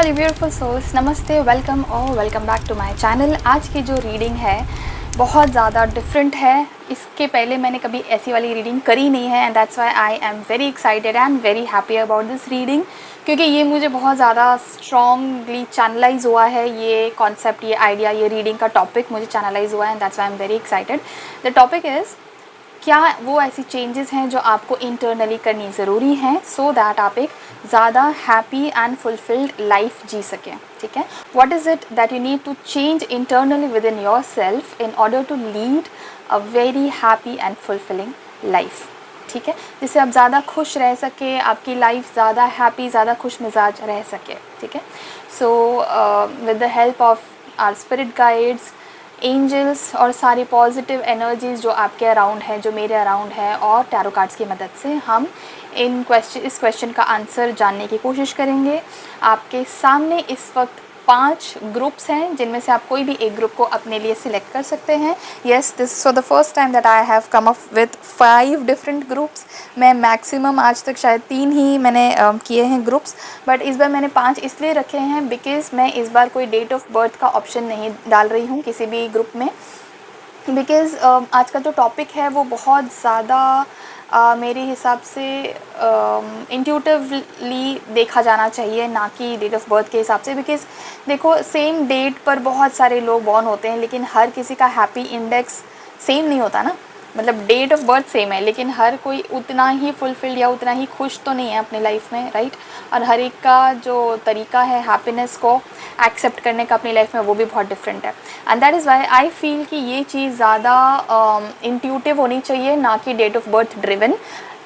All beautiful souls, नमस्ते, welcome और welcome back to my channel. आज की जो रीडिंग है बहुत ज़्यादा डिफरेंट है। इसके पहले मैंने कभी ऐसी वाली रीडिंग करी नहीं है and that's why I am very excited and very happy about this reading, क्योंकि ये मुझे बहुत ज़्यादा स्ट्रॉन्गली चैनलाइज हुआ है। ये कॉन्सेप्ट, ये आइडिया, ये रीडिंग का टॉपिक मुझे चैनलाइज हुआ है and that's why I am very excited. The topic is, क्या वो ऐसी चेंजेस हैं जो आपको इंटरनली करनी ज़रूरी हैं सो दैट आप एक ज़्यादा हैप्पी एंड फुलफिल्ड लाइफ जी सकें। ठीक है, what is it that you need to change internally within your self in order to lead a very happy and fulfilling life. ठीक है, जिससे आप ज़्यादा खुश रह सके, आपकी लाइफ ज़्यादा हैप्पी, ज़्यादा खुश मिजाज रह सके। ठीक है, so with the help of our spirit guides, angels और सारी पॉजिटिव एनर्जीज़ जो आपके अराउंड है, जो मेरे अराउंड है, और टैरो कार्ड्स की मदद से हम इस क्वेश्चन का आंसर जानने की कोशिश करेंगे। आपके सामने इस वक्त 5 ग्रुप्स हैं जिनमें से आप कोई भी एक ग्रुप को अपने लिए सिलेक्ट कर सकते हैं। Yes, this for the first time that I have come up with 5 different groups. मैं मैक्सिमम आज तक शायद 3 ही मैंने किए हैं ग्रुप्स, बट इस बार मैंने 5 इसलिए रखे हैं बिकॉज़ मैं इस बार कोई डेट ऑफ बर्थ का ऑप्शन नहीं डाल रही हूँ किसी भी ग्रुप में, बिकॉज़ आज का जो टॉपिक है वो बहुत ज़्यादा मेरे हिसाब से इंट्यूटिवली देखा जाना चाहिए, ना कि डेट ऑफ बर्थ के हिसाब से। बिकॉज़ देखो, सेम डेट पर बहुत सारे लोग बॉर्न होते हैं, लेकिन हर किसी का हैप्पी इंडेक्स सेम नहीं होता ना। मतलब डेट ऑफ बर्थ सेम है, लेकिन हर कोई उतना ही फुलफिल्ड या उतना ही खुश तो नहीं है अपनी लाइफ में, राइट। और हर एक का जो तरीका है हैप्पीनेस को एक्सेप्ट करने का अपनी लाइफ में, वो भी बहुत डिफरेंट है। And that is why I feel कि ये चीज़ ज़्यादा इंट्यूटिव होनी चाहिए, ना कि date of birth driven.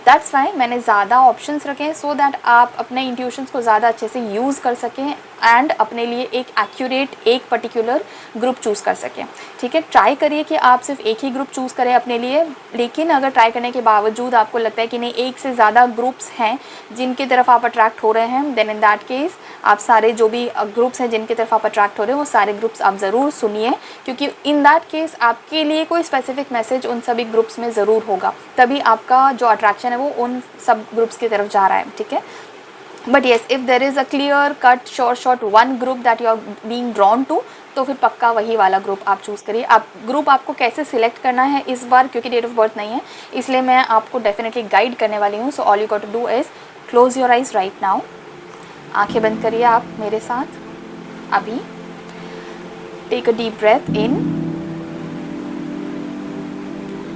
That's why मैंने ज़्यादा ऑप्शंस रखे हैं सो दैट आप अपने इंट्यूशंस को ज़्यादा अच्छे से यूज़ कर सकें एंड अपने लिए एक एक्यूरेट, एक पर्टिकुलर ग्रुप चूज़ कर सकें। ठीक है, ट्राई करिए कि आप सिर्फ एक ही ग्रुप चूज़ करें अपने लिए, लेकिन अगर ट्राई करने के बावजूद आपको लगता है कि नहीं, एक से ज़्यादा ग्रुप्स हैं जिनकी तरफ आप अट्रैक्ट हो रहे हैं, देन इन दैट केस आप सारे जो भी ग्रुप्स हैं जिनकी तरफ आप अट्रैक्ट हो रहे हैं वो सारे ग्रुप्स आप ज़रूर सुनिए, क्योंकि इन दैट केस आपके लिए कोई स्पेसिफिक मैसेज उन सभी ग्रुप्स में ज़रूर होगा, तभी आपका जो अट्रैक्शन है वो उन सब ग्रुप्स की तरफ जा रहा है। ठीक है, but yes, if there is a clear cut short one group that you are being drawn to, तो फिर पक्का वही वाला ग्रुप आप चूज़ करिए। आप ग्रुप आपको कैसे सिलेक्ट करना है इस बार, क्योंकि डेट ऑफ बर्थ नहीं है, इसलिए मैं आपको डेफिनेटली गाइड करने वाली हूँ। So all you got to do is close your eyes right now. आंखें बंद करिए आप मेरे साथ अभी। Take a deep breath in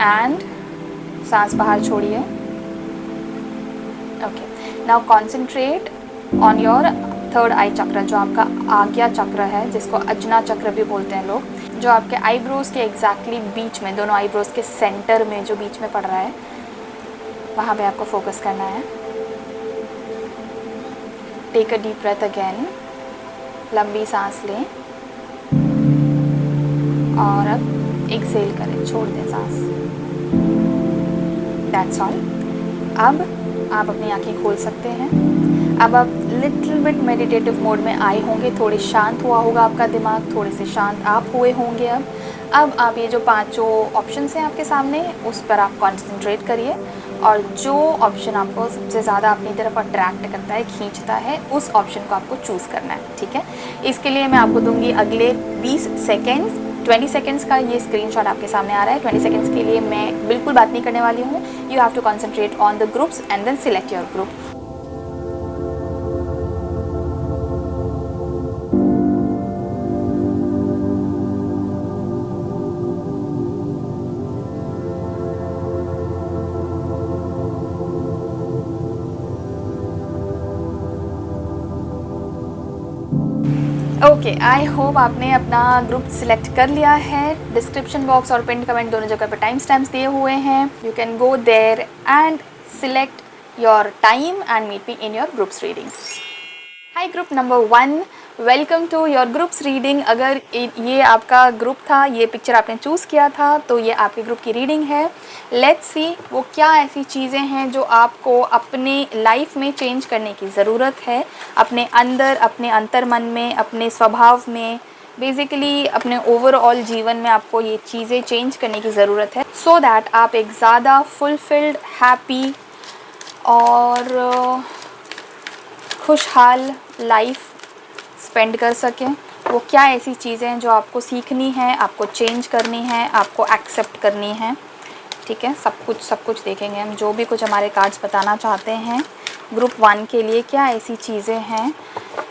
and सांस बाहर छोड़िए। Okay, now concentrate on your third eye chakra, जो आपका आज्ञा चक्र है, जिसको अजना चक्र भी बोलते हैं लोग, जो आपके आईब्रोज के एग्जैक्टली बीच में, दोनों आईब्रोज के सेंटर में जो बीच में पड़ रहा है, वहाँ पे आपको फोकस करना है। Take a deep breath again, लंबी सांस लें और अब एक्सेल करें, छोड़ दें सांस। That's all. अब आप अपनी आंखें खोल सकते हैं। अब आप लिटिल बिट मेडिटेटिव मोड में आए होंगे, थोड़े शांत हुआ होगा आपका दिमाग, थोड़े से शांत आप हुए होंगे। अब आप ये जो 5 ऑप्शंस हैं आपके सामने, उस पर आप कॉन्सेंट्रेट करिए और जो ऑप्शन आपको सबसे ज़्यादा अपनी तरफ अट्रैक्ट करता है, खींचता है, उस ऑप्शन को आपको चूज़ करना है। ठीक है, इसके लिए मैं आपको दूंगी अगले 20 सेकेंड्स। 20 सेकेंड्स का ये स्क्रीनशॉट आपके सामने आ रहा है। 20 सेकेंड्स के लिए मैं बिल्कुल बात नहीं करने वाली हूँ। You have to concentrate on the groups and then select your group. Okay, I hope आपने अपना ग्रुप सिलेक्ट कर लिया है। डिस्क्रिप्शन बॉक्स और पिन कमेंट दोनों जगह पर टाइम स्टैम्प्स दिए हुए हैं। You can go there and select your time and meet me in your groups reading. Hi group number 1, welcome to your groups reading. अगर ये आपका ग्रुप था, ये पिक्चर आपने चूज़ किया था, तो ये आपके ग्रुप की रीडिंग है। लेट्स सी वो क्या ऐसी चीज़ें हैं जो आपको अपने लाइफ में चेंज करने की ज़रूरत है, अपने अंदर, अपने अंतर्मन में, अपने स्वभाव में, बेसिकली अपने ओवरऑल जीवन में आपको ये चीज़ें चेंज करने की ज़रूरत है सो दैट आप एक ज़्यादा फुलफिल्ड, हैप्पी और खुशहाल लाइफ स्पेंड कर सकें। वो क्या ऐसी चीज़ें हैं जो आपको सीखनी है, आपको चेंज करनी है, आपको एक्सेप्ट करनी है। ठीक है, सब कुछ देखेंगे हम, जो भी कुछ हमारे कार्ड्स बताना चाहते हैं ग्रुप 1 के लिए, क्या ऐसी चीज़ें हैं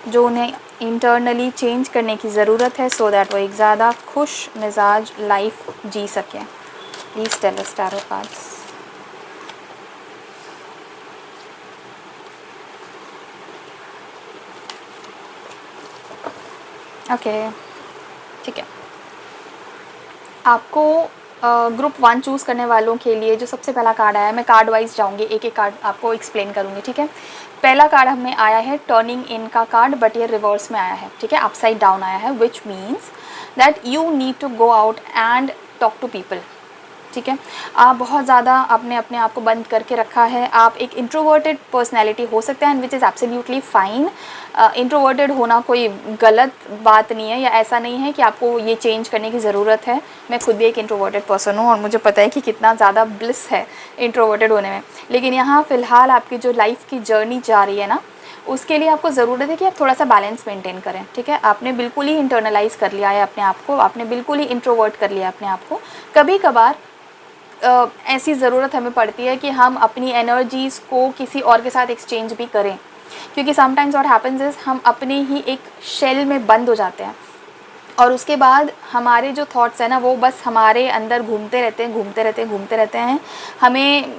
जो उन्हें इंटरनली चेंज करने की ज़रूरत है सो दैट वो एक ज़्यादा खुश मिजाज लाइफ जी सकें। Please tell us tarot cards. Okay, ठीक है। आपको ग्रुप 1 चूज़ करने वालों के लिए जो सबसे पहला कार्ड आया है, मैं कार्ड वाइज जाऊँगी, एक एक कार्ड आपको एक्सप्लेन करूँगी। ठीक है, पहला कार्ड हमें आया है टर्निंग इन का कार्ड, बट ये रिवर्स में आया है। ठीक है, अपसाइड डाउन आया है, which means that you need to go out and talk to people. ठीक है, आप बहुत ज़्यादा आपने अपने आप को बंद करके रखा है। आप एक इंट्रोवर्टेड पर्सनैलिटी हो सकते हैं, which is absolutely fine. Introverted होना कोई गलत बात नहीं है, या ऐसा नहीं है कि आपको ये चेंज करने की ज़रूरत है। मैं खुद भी एक इंट्रोवर्टेड पर्सन हूँ और मुझे पता है कि कितना ज़्यादा ब्लिस है इंट्रोवर्टेड होने में। लेकिन यहाँ फ़िलहाल आपकी जो लाइफ की जर्नी जा रही है ना, उसके लिए आपको ज़रूरत है कि आप थोड़ा सा बैलेंस मेंटेन करें। ठीक है, आपने बिल्कुल ही इंटरनलाइज़ कर लिया है अपने आप को, आपने बिल्कुल ही इंट्रोवर्ट कर लिया अपने आप को। कभी कभार ऐसी ज़रूरत हमें पड़ती है कि हम अपनी एनर्जीज़ को किसी और के साथ एक्सचेंज भी करें, क्योंकि समटाइम्स व्हाट हैपेंस इज़ हम अपने ही एक शेल में बंद हो जाते हैं और उसके बाद हमारे जो थॉट्स हैं ना, वो बस हमारे अंदर घूमते रहते हैं। हमें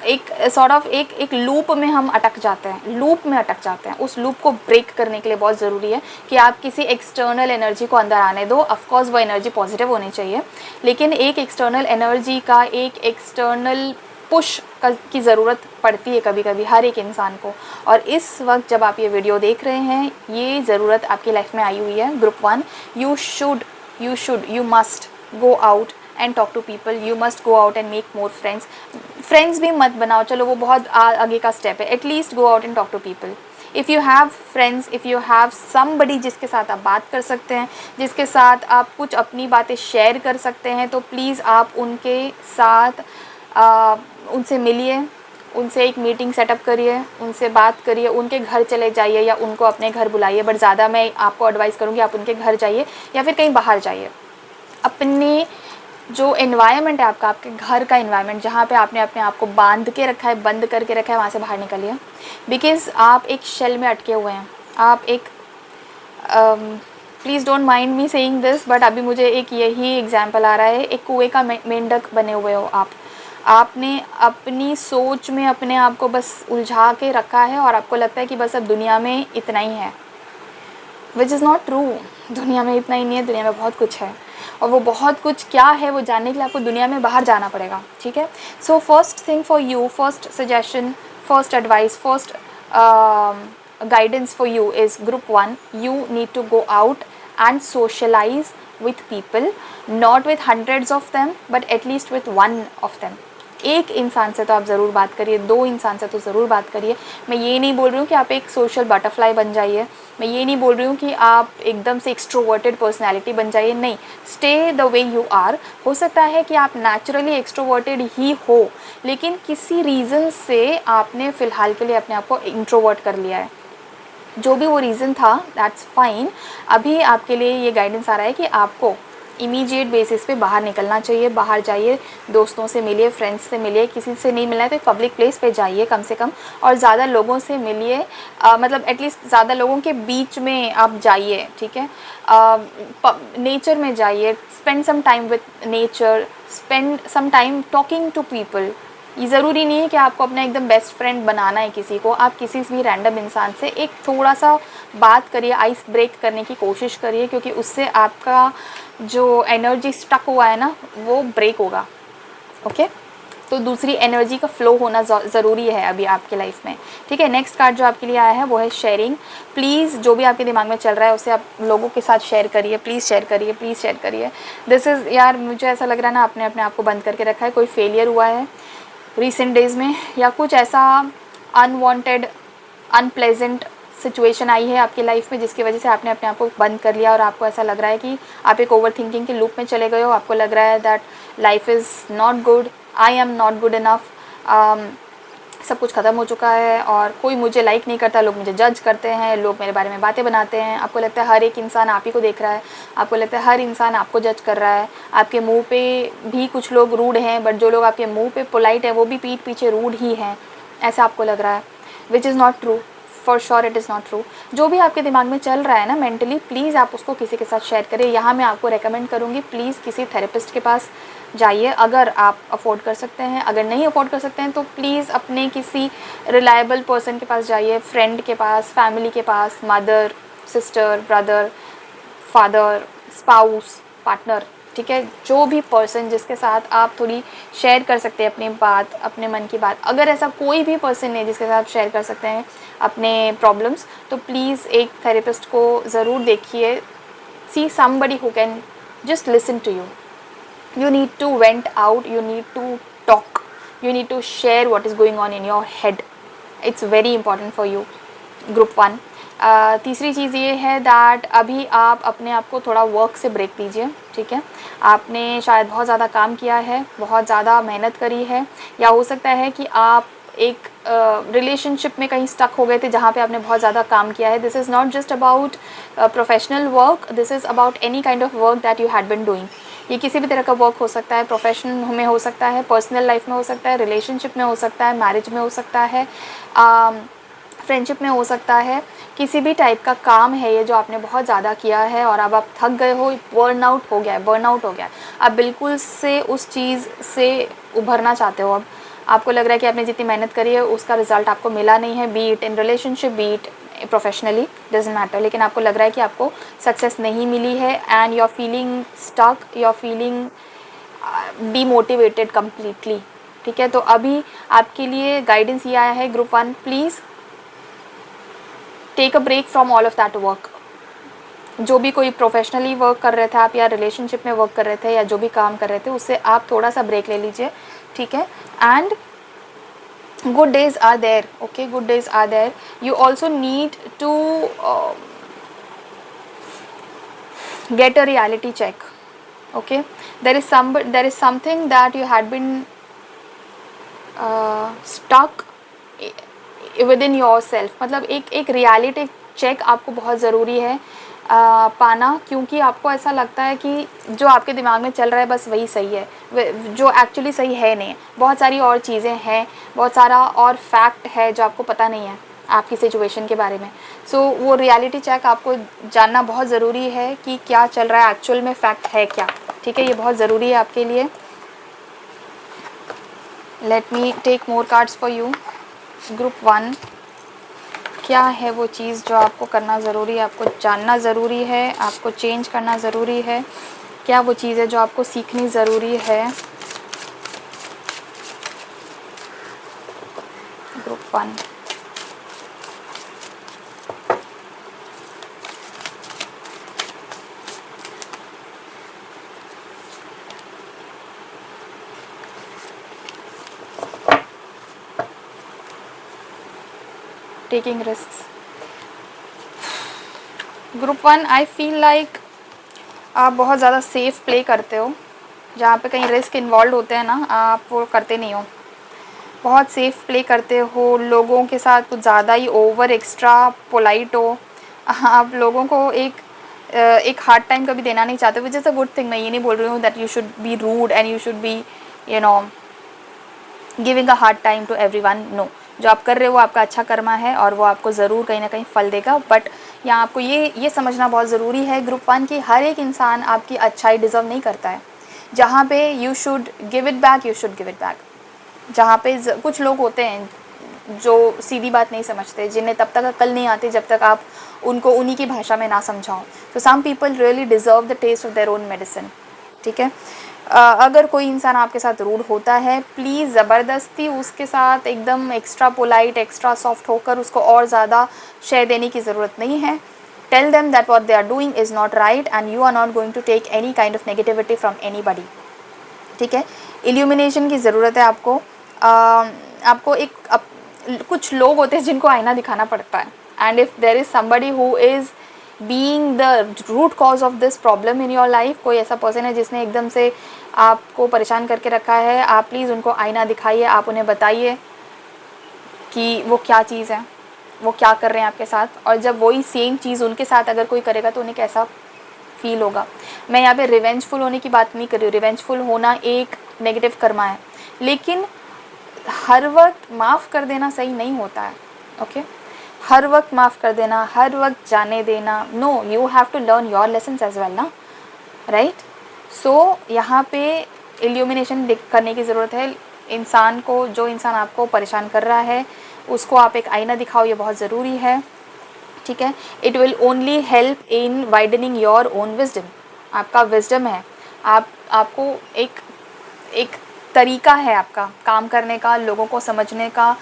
एक सॉर्ट ऑफ एक लूप में हम अटक जाते हैं। उस लूप को ब्रेक करने के लिए बहुत ज़रूरी है कि आप किसी एक्सटर्नल एनर्जी को अंदर आने दो। ऑफ कोर्स वो एनर्जी पॉजिटिव होनी चाहिए, लेकिन एक एक्सटर्नल एनर्जी का, एक एक्सटर्नल पुश की ज़रूरत पड़ती है कभी कभी हर एक इंसान को। और इस वक्त जब आप ये वीडियो देख रहे हैं, ये ज़रूरत आपकी लाइफ में आई हुई है। Group 1, you must go out and talk to people. You must go out and make more friends भी मत बनाओ, चलो वो बहुत आगे का स्टेप है। At least go out and talk to people. If you have friends, if you have somebody जिसके साथ आप बात कर सकते हैं, जिसके साथ आप कुछ अपनी बातें शेयर कर सकते हैं, तो प्लीज़ आप उनके साथ उनसे मिलिए, उनसे एक मीटिंग सेटअप करिए, उनसे बात करिए, उनके घर चले जाइए या उनको अपने घर बुलाइए। बट ज़्यादा मैं आपको एडवाइस करूँगी आप उनके घर जाइए या फिर कहीं बाहर जाइए। अपने जो एनवायरनमेंट है आपका, आपके घर का एनवायरनमेंट, जहाँ पे आपने अपने आप को बांध के रखा है, बंद करके रखा है, वहाँ से बाहर निकलिए। बिकॉज़ आप एक शेल में अटके हुए हैं। आप एक please don't mind me saying this, but अभी मुझे एक यही एग्जांपल आ रहा है। एक कुएं का मेंढक बने हुए हो आप। आपने अपनी सोच में अपने आप को बस उलझा के रखा है और आपको लगता है कि बस अब दुनिया में इतना ही है, विच इज़ नॉट ट्रू। दुनिया में इतना ही नहीं है, दुनिया में बहुत कुछ है, और वो बहुत कुछ क्या है वो जानने के लिए आपको दुनिया में बाहर जाना पड़ेगा। ठीक है, so first thing for you, first suggestion, first advice, first guidance for you is group 1, you need to go out and socialize with people, not with hundreds of them but at least with one of them। एक इंसान से तो आप ज़रूर बात करिए, 2 इंसान से तो ज़रूर बात करिए। मैं ये नहीं बोल रही हूँ कि आप एक सोशल बटरफ्लाई बन जाइए, मैं ये नहीं बोल रही हूँ कि आप एकदम से एक्सट्रोवर्टेड पर्सनैलिटी बन जाइए, नहीं। Stay the way you are. हो सकता है कि आप नेचुरली एक्सट्रोवर्टेड ही हो, लेकिन किसी रीज़न से आपने फ़िलहाल के लिए अपने आप को इंट्रोवर्ट कर लिया है। जो भी वो रीज़न था, दैट्स फाइन। अभी आपके लिए ये गाइडेंस आ रहा है कि आपको इमीडिएट बेसिस पे बाहर निकलना चाहिए। बाहर जाइए, दोस्तों से मिलिए, फ्रेंड्स से मिलिए। किसी से नहीं मिलना है तो एक पब्लिक प्लेस पे जाइए कम से कम, और ज़्यादा लोगों से मिलिए। मतलब एटलीस्ट ज़्यादा लोगों के बीच में आप जाइए। ठीक है, नेचर में जाइए, spend some time with nature, spend some time talking to people. ये ज़रूरी नहीं है कि आपको अपना एकदम बेस्ट फ्रेंड बनाना है किसी को। आप किसी भी रैंडम इंसान से एक थोड़ा सा बात करिए, आइस ब्रेक करने की कोशिश करिए, क्योंकि उससे आपका जो एनर्जी स्टक हुआ है ना, वो ब्रेक होगा। ओके, तो दूसरी एनर्जी का फ्लो होना ज़रूरी है अभी आपके लाइफ में। ठीक है, नेक्स्ट कार्ड जो आपके लिए आया है वो है शेयरिंग। प्लीज़ जो भी आपके दिमाग में चल रहा है उसे आप लोगों के साथ शेयर करिए। प्लीज़ शेयर करिए, प्लीज़ शेयर करिए। दिस इज़, यार मुझे ऐसा लग रहा है ना, आपने अपने आप को बंद करके रखा है। कोई फेलियर हुआ है रिसेंट डेज़ में, या कुछ ऐसा अनवांटेड अनप्लेजेंट सिचुएशन आई है आपकी लाइफ में जिसकी वजह से आपने अपने आप को बंद कर लिया, और आपको ऐसा लग रहा है कि आप एक ओवर थिंकिंग के लूप में चले गए हो। आपको लग रहा है that life is not good, I am not good enough, सब कुछ ख़त्म हो चुका है और कोई मुझे लाइक नहीं करता, लोग मुझे जज करते हैं, लोग मेरे बारे में बातें बनाते हैं। आपको लगता है हर एक इंसान आप ही को देख रहा है, आपको लगता है हर इंसान आपको जज कर रहा है, आपके मुंह पे भी कुछ लोग रूड हैं, बट जो लोग आपके मुंह पे पोलाइट है वो भी पीठ पीछे रूड ही हैं, ऐसा आपको लग रहा है, which is not true. For sure it is not true. जो भी आपके दिमाग में चल रहा है ना मेंटली, प्लीज़ आप उसको किसी के साथ शेयर करें। यहाँ मैं आपको रेकमेंड करूँगी, प्लीज़ किसी थेरेपिस्ट के पास जाइए अगर आप अफोर्ड कर सकते हैं। अगर नहीं अफोर्ड कर सकते हैं तो प्लीज़ अपने किसी रिलायबल पर्सन के पास जाइए, फ्रेंड के पास, फैमिली के पास, mother, sister, brother, father, spouse, partner, ठीक है, जो भी पर्सन जिसके साथ आप थोड़ी शेयर कर सकते हैं अपनी बात, अपने मन की बात। अगर ऐसा कोई भी पर्सन है जिसके साथ शेयर कर सकते हैं अपने प्रॉब्लम्स, तो प्लीज़ एक थेरेपिस्ट को ज़रूर देखिए। See somebody who can just listen to you. You need to vent out, you need to talk, you need to share what is going on in your head. It's very important for you. Group 1. तीसरी चीज़ ये है that अभी आप अपने आप को थोड़ा work से ब्रेक दीजिए, ठीक है। आपने शायद बहुत ज़्यादा काम किया है, बहुत ज़्यादा मेहनत करी है, या हो सकता है कि आप एक रिलेशनशिप में कहीं स्टक हो गए थे जहाँ पे आपने बहुत ज़्यादा काम किया है। This is not just about professional work, this is about any kind of work that you had been doing. ये किसी भी तरह का वर्क हो सकता है, प्रोफेशन में हो सकता है, पर्सनल लाइफ में हो सकता है, रिलेशनशिप में हो सकता है, मैरिज में हो सकता है, फ्रेंडशिप में हो सकता है। किसी भी टाइप का काम है ये जो आपने बहुत ज़्यादा किया है और अब आप थक गए हो, बर्नआउट हो गया है, बर्नआउट हो गया है, आप बिल्कुल से उस चीज़ से उभरना चाहते हो। अब आपको लग रहा है कि आपने जितनी मेहनत करी है उसका रिज़ल्ट आपको मिला नहीं है, B it in relationship, B it professionally, doesn't matter, लेकिन आपको लग रहा है कि आपको सक्सेस नहीं मिली है and you are feeling stuck, you are feeling demotivated completely, ठीक है। तो अभी आपके लिए गाइडेंस ये आया है group 1, please take a break from all of that work. जो भी कोई प्रोफेशनली वर्क कर रहे थे आप, या रिलेशनशिप में वर्क कर रहे थे, या जो भी काम कर रहे थे उससे आप थोड़ा सा ब्रेक ले लीजिए, ठीक है। And good days are there, okay, good days are there. You also need to get a reality check, okay. There is something that you had been stuck within yourself. मतलब एक reality check आपको बहुत ज़रूरी है पाना, क्योंकि आपको ऐसा लगता है कि जो आपके दिमाग में चल रहा है बस वही सही है, जो एक्चुअली सही है नहीं। बहुत सारी और चीज़ें हैं, बहुत सारा और फैक्ट है जो आपको पता नहीं है आपकी सिचुएशन के बारे में। सो वो रियलिटी चेक आपको जानना बहुत ज़रूरी है कि क्या चल रहा है, एक्चुअल में फैक्ट है क्या, ठीक है। ये बहुत ज़रूरी है आपके लिए। Let me take more cards for you. Group 1, क्या है वो चीज़ जो आपको करना ज़रूरी है, आपको जानना ज़रूरी है, आपको चेंज करना ज़रूरी है? क्या वो चीज़ है जो आपको सीखनी ज़रूरी है? Group 1, taking risk. ग्रुप 1, आई फील लाइक आप बहुत ज़्यादा सेफ़ प्ले करते हो। जहाँ पे कहीं रिस्क इन्वॉल्व होते हैं ना, आप वो करते नहीं हो। बहुत सेफ़ प्ले करते हो, लोगों के साथ कुछ ज़्यादा ही ओवर एक्स्ट्रा पोलाइट हो। आप लोगों को एक हार्ड टाइम कभी देना नहीं चाहते, which is a good thing. मैं ये नहीं बोल रही हूँ that you should be rude and you should be you know giving a hard time to everyone, no. जो आप कर रहे हो वो आपका अच्छा कर्मा है और वो आपको ज़रूर कहीं ना कहीं फल देगा। बट यहाँ आपको ये समझना बहुत ज़रूरी है ग्रुप 1 की हर एक इंसान आपकी अच्छाई डिज़र्व नहीं करता है। जहाँ पे you should give it back, you should give it back. जहाँ पे कुछ लोग होते हैं जो सीधी बात नहीं समझते, जिन्हें तब तक अकल नहीं आती जब तक आप उनको उन्हीं की भाषा में ना समझाओ। तो some people really deserve the taste of their own medicine, ठीक है। अगर कोई इंसान आपके साथ रूड होता है, प्लीज़ ज़बरदस्ती उसके साथ एकदम एक्स्ट्रा पोलाइट, एक्स्ट्रा सॉफ्ट होकर उसको और ज़्यादा शेयर देने की ज़रूरत नहीं है। Tell them that what they are doing is not right and you are not going to take any kind of negativity from anybody, ठीक है। इल्यूमिनेशन की ज़रूरत है आपको। आपको कुछ लोग होते हैं जिनको आईना दिखाना पड़ता है, and if there is somebody who is being the root cause of this problem in your life, कोई ऐसा पर्सन है जिसने एकदम से आपको परेशान करके रखा है, आप प्लीज़ उनको आईना दिखाइए, आप उन्हें बताइए कि वो क्या चीज़ है, वो क्या कर रहे हैं आपके साथ, और जब वही सेम चीज़ उनके साथ अगर कोई करेगा तो उन्हें कैसा फील होगा। मैं यहाँ पे रिवेंजफुल होने की बात नहीं कर रही हूँ, रिवेंजफुल होना एक नेगेटिव कर्मा है, लेकिन हर वक्त माफ़ कर देना सही नहीं होता है। ओके, हर वक्त माफ़ कर देना, हर वक्त जाने देना, no, you have to learn your lessons as well ना, राइट। सो यहाँ पे इल्यूमिनेशन करने की ज़रूरत है। इंसान को, जो इंसान आपको परेशान कर रहा है उसको आप एक आईना दिखाओ, ये बहुत ज़रूरी है, ठीक है। It will only help in widening your own wisdom. आपका विजडम है, आपको एक एक तरीका है आपका काम करने का, लोगों को समझने का,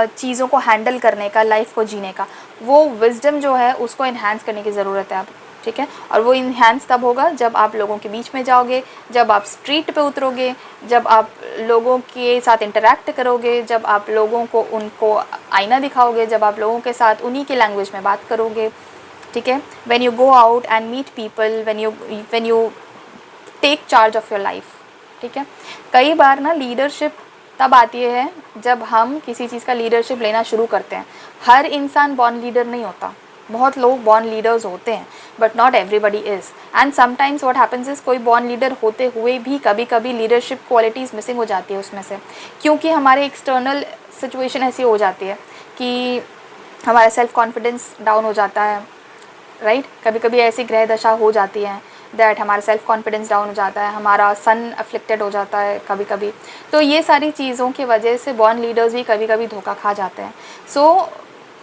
चीज़ों को हैंडल करने का, लाइफ को जीने का। वो विजडम जो है उसको इन्हांस करने की ज़रूरत है आप, ठीक है। और वो इन्हांस तब होगा जब आप लोगों के बीच में जाओगे, जब आप स्ट्रीट पे उतरोगे, जब आप लोगों के साथ इंटरेक्ट करोगे, जब आप लोगों को उनको आईना दिखाओगे, जब आप लोगों के साथ उन्हीं की लैंग्वेज में बात करोगे, ठीक है। When you go out and meet people, when you take charge of your life, ठीक है। कई बार ना लीडरशिप तब आती है जब हम किसी चीज़ का लीडरशिप लेना शुरू करते हैं। हर इंसान बॉर्न लीडर नहीं होता, बहुत लोग बॉर्न लीडर्स होते हैं, but not everybody is. And sometimes what happens is, कोई बॉर्न लीडर होते हुए भी कभी कभी लीडरशिप क्वालिटीज़ मिसिंग हो जाती है उसमें से, क्योंकि हमारे एक्सटर्नल सिचुएशन ऐसी हो जाती है कि हमारा सेल्फ कॉन्फिडेंस डाउन हो जाता है, राइट। कभी कभी ऐसी ग्रह दशा हो जाती है दैट हमारा सेल्फ कॉन्फिडेंस डाउन हो जाता है, हमारा सन अफ्लिक्टेड हो जाता है कभी कभी। तो ये सारी चीज़ों की वजह से बॉर्न लीडर्स भी कभी कभी धोखा खा जाते हैं। सो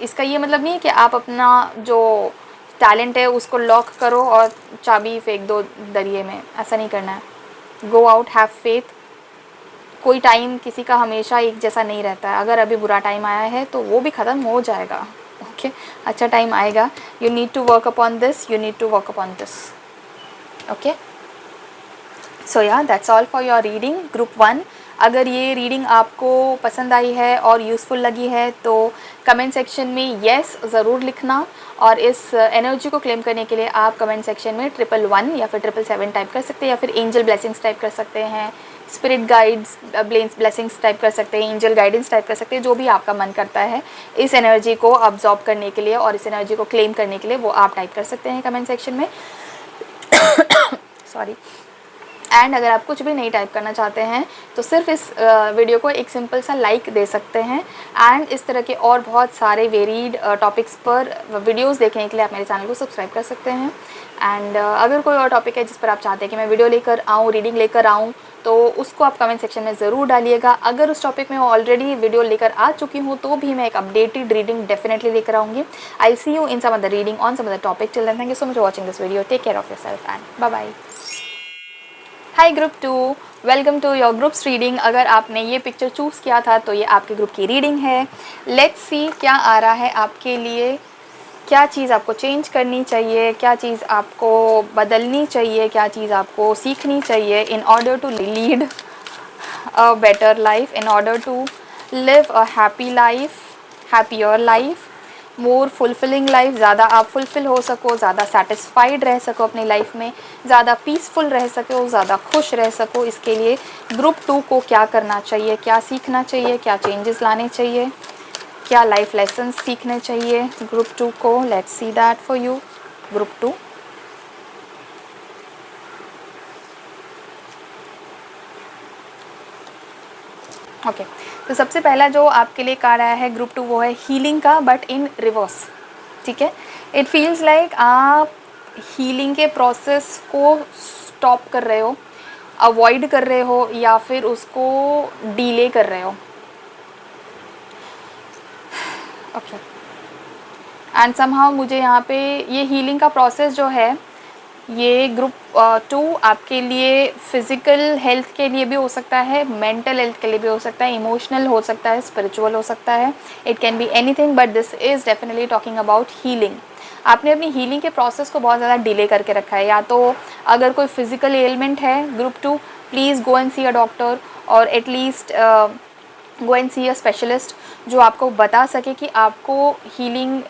इसका ये मतलब नहीं है कि आप अपना जो टैलेंट है उसको लॉक करो और चाबी फेंक दो दरिए में, ऐसा नहीं करना है। Go out, have faith. कोई टाइम किसी का हमेशा एक जैसा नहीं रहता है। अगर अभी बुरा टाइम आया है तो वो भी ख़त्म हो जाएगा, ओके। अच्छा टाइम आएगा। You need to work upon this, you need to work upon this, okay. So yeah that's all for your reading group 1। अगर ये रीडिंग आपको पसंद आई है और यूज़फुल लगी है तो कमेंट सेक्शन में येस ज़रूर लिखना, और इस एनर्जी को क्लेम करने के लिए आप कमेंट सेक्शन में 111 या फिर 777 टाइप कर सकते हैं, या फिर एंजल ब्लेसिंग्स टाइप कर सकते हैं, स्पिरिट गाइड्स ब्लेसिंग्स टाइप कर सकते हैं, एंजल गाइडेंस टाइप कर सकते हैं, जो भी आपका मन करता है इस एनर्जी को अब्जॉर्ब करने के लिए और इस एनर्जी को क्लेम करने के लिए, वो आप टाइप कर सकते हैं कमेंट सेक्शन में। सॉरी। एंड अगर आप कुछ भी नहीं टाइप करना चाहते हैं तो सिर्फ इस वीडियो को एक सिंपल सा लाइक दे सकते हैं। एंड इस तरह के और बहुत सारे वेरीड टॉपिक्स पर वीडियोस देखने के लिए आप मेरे चैनल को सब्सक्राइब कर सकते हैं। एंड अगर कोई और टॉपिक है जिस पर आप चाहते हैं कि मैं वीडियो लेकर आऊँ, रीडिंग लेकर आऊँ, तो उसको आप कमेंट सेक्शन में ज़रूर डालिएगा। अगर उस टॉपिक में ऑलरेडी वीडियो लेकर आ चुकी हूँ तो भी मैं एक अपडेटेड रीडिंग डेफिनेटली लेकर आऊँगी। I see you in some other reading on some other topic. Till then, thank you so much for watching this video. Take care of yourself and bye bye. Hi group 2, welcome to your groups reading. अगर आपने ये picture choose किया था तो ये आपके group की reading है। लेट्स सी क्या आ रहा है आपके लिए, क्या चीज़ आपको चेंज करनी चाहिए, क्या चीज़ आपको बदलनी चाहिए, क्या चीज़ आपको सीखनी चाहिए in order to lead a better life, in order to live a happy life, happier life, more fulfilling life. ज़्यादा आप फुलफिल हो सको, ज़्यादा सेटिस्फाइड रह सको अपनी लाइफ में, ज़्यादा पीसफुल रह सको, ज़्यादा खुश रह सको। इसके लिए ग्रुप 2 को क्या करना चाहिए, क्या सीखना चाहिए, क्या चेंजेस लाने चाहिए, क्या लाइफ लेसन्स सीखने चाहिए ग्रुप 2 को। Let's see that for you group 2। Okay, तो सबसे पहला जो आपके लिए कार्ड आया है ग्रुप 2 वो है हीलिंग का, बट इन रिवर्स, ठीक है। इट फील्स लाइक आप हीलिंग के प्रोसेस को स्टॉप कर रहे हो, अवॉइड कर रहे हो, या फिर उसको डीले कर रहे हो, ओके। एंड समहाउ मुझे यहाँ पे ये हीलिंग का प्रोसेस जो है ये ग्रुप 2 आपके लिए फ़िज़िकल हेल्थ के लिए भी हो सकता है, मेंटल हेल्थ के लिए भी हो सकता है, इमोशनल हो सकता है, स्पिरिचुअल हो सकता है। It can be anything, but this is definitely talking about healing. आपने अपनी हीलिंग के प्रोसेस को बहुत ज़्यादा डिले करके रखा है, या तो अगर कोई फिज़िकल एलिमेंट है group 2, please go and see a doctor, और at least go and see a specialist जो आपको बता सके कि आपको हीलिंग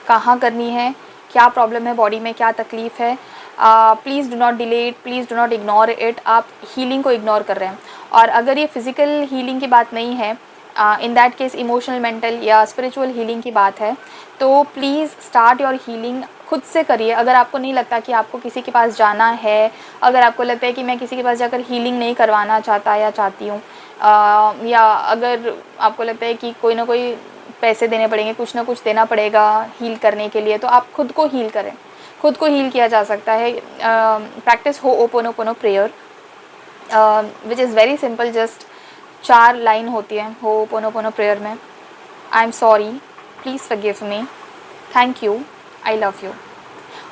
कहाँ करनी है, क्या प्रॉब्लम है बॉडी में, क्या तकलीफ़ है। Please do not delay it, please do not ignore it. आप हीलिंग को इग्नोर कर रहे हैं। और अगर ये फ़िज़िकल हीलिंग की बात नहीं है, इन दैट केस इमोशनल, मेंटल या स्पिरिचुअल हीलिंग की बात है, तो प्लीज़ स्टार्ट योर हीलिंग खुद से करिए। अगर आपको नहीं लगता कि आपको किसी के पास जाना है, अगर आपको लगता है कि मैं किसी के पास जाकर हीलिंग नहीं करवाना चाहता या चाहती हूँ, या अगर आपको लगता है कि कोई ना कोई पैसे देने पड़ेंगे, कुछ ना कुछ देना पड़ेगा हील करने के लिए, तो आप खुद को हील करें। खुद को हील किया जा सकता है। Practice Ho'oponopono prayer which is very simple. Just 4 line होती है होओपोनोपोनो प्रेयर में। I am sorry, please forgive me, thank you, I love you.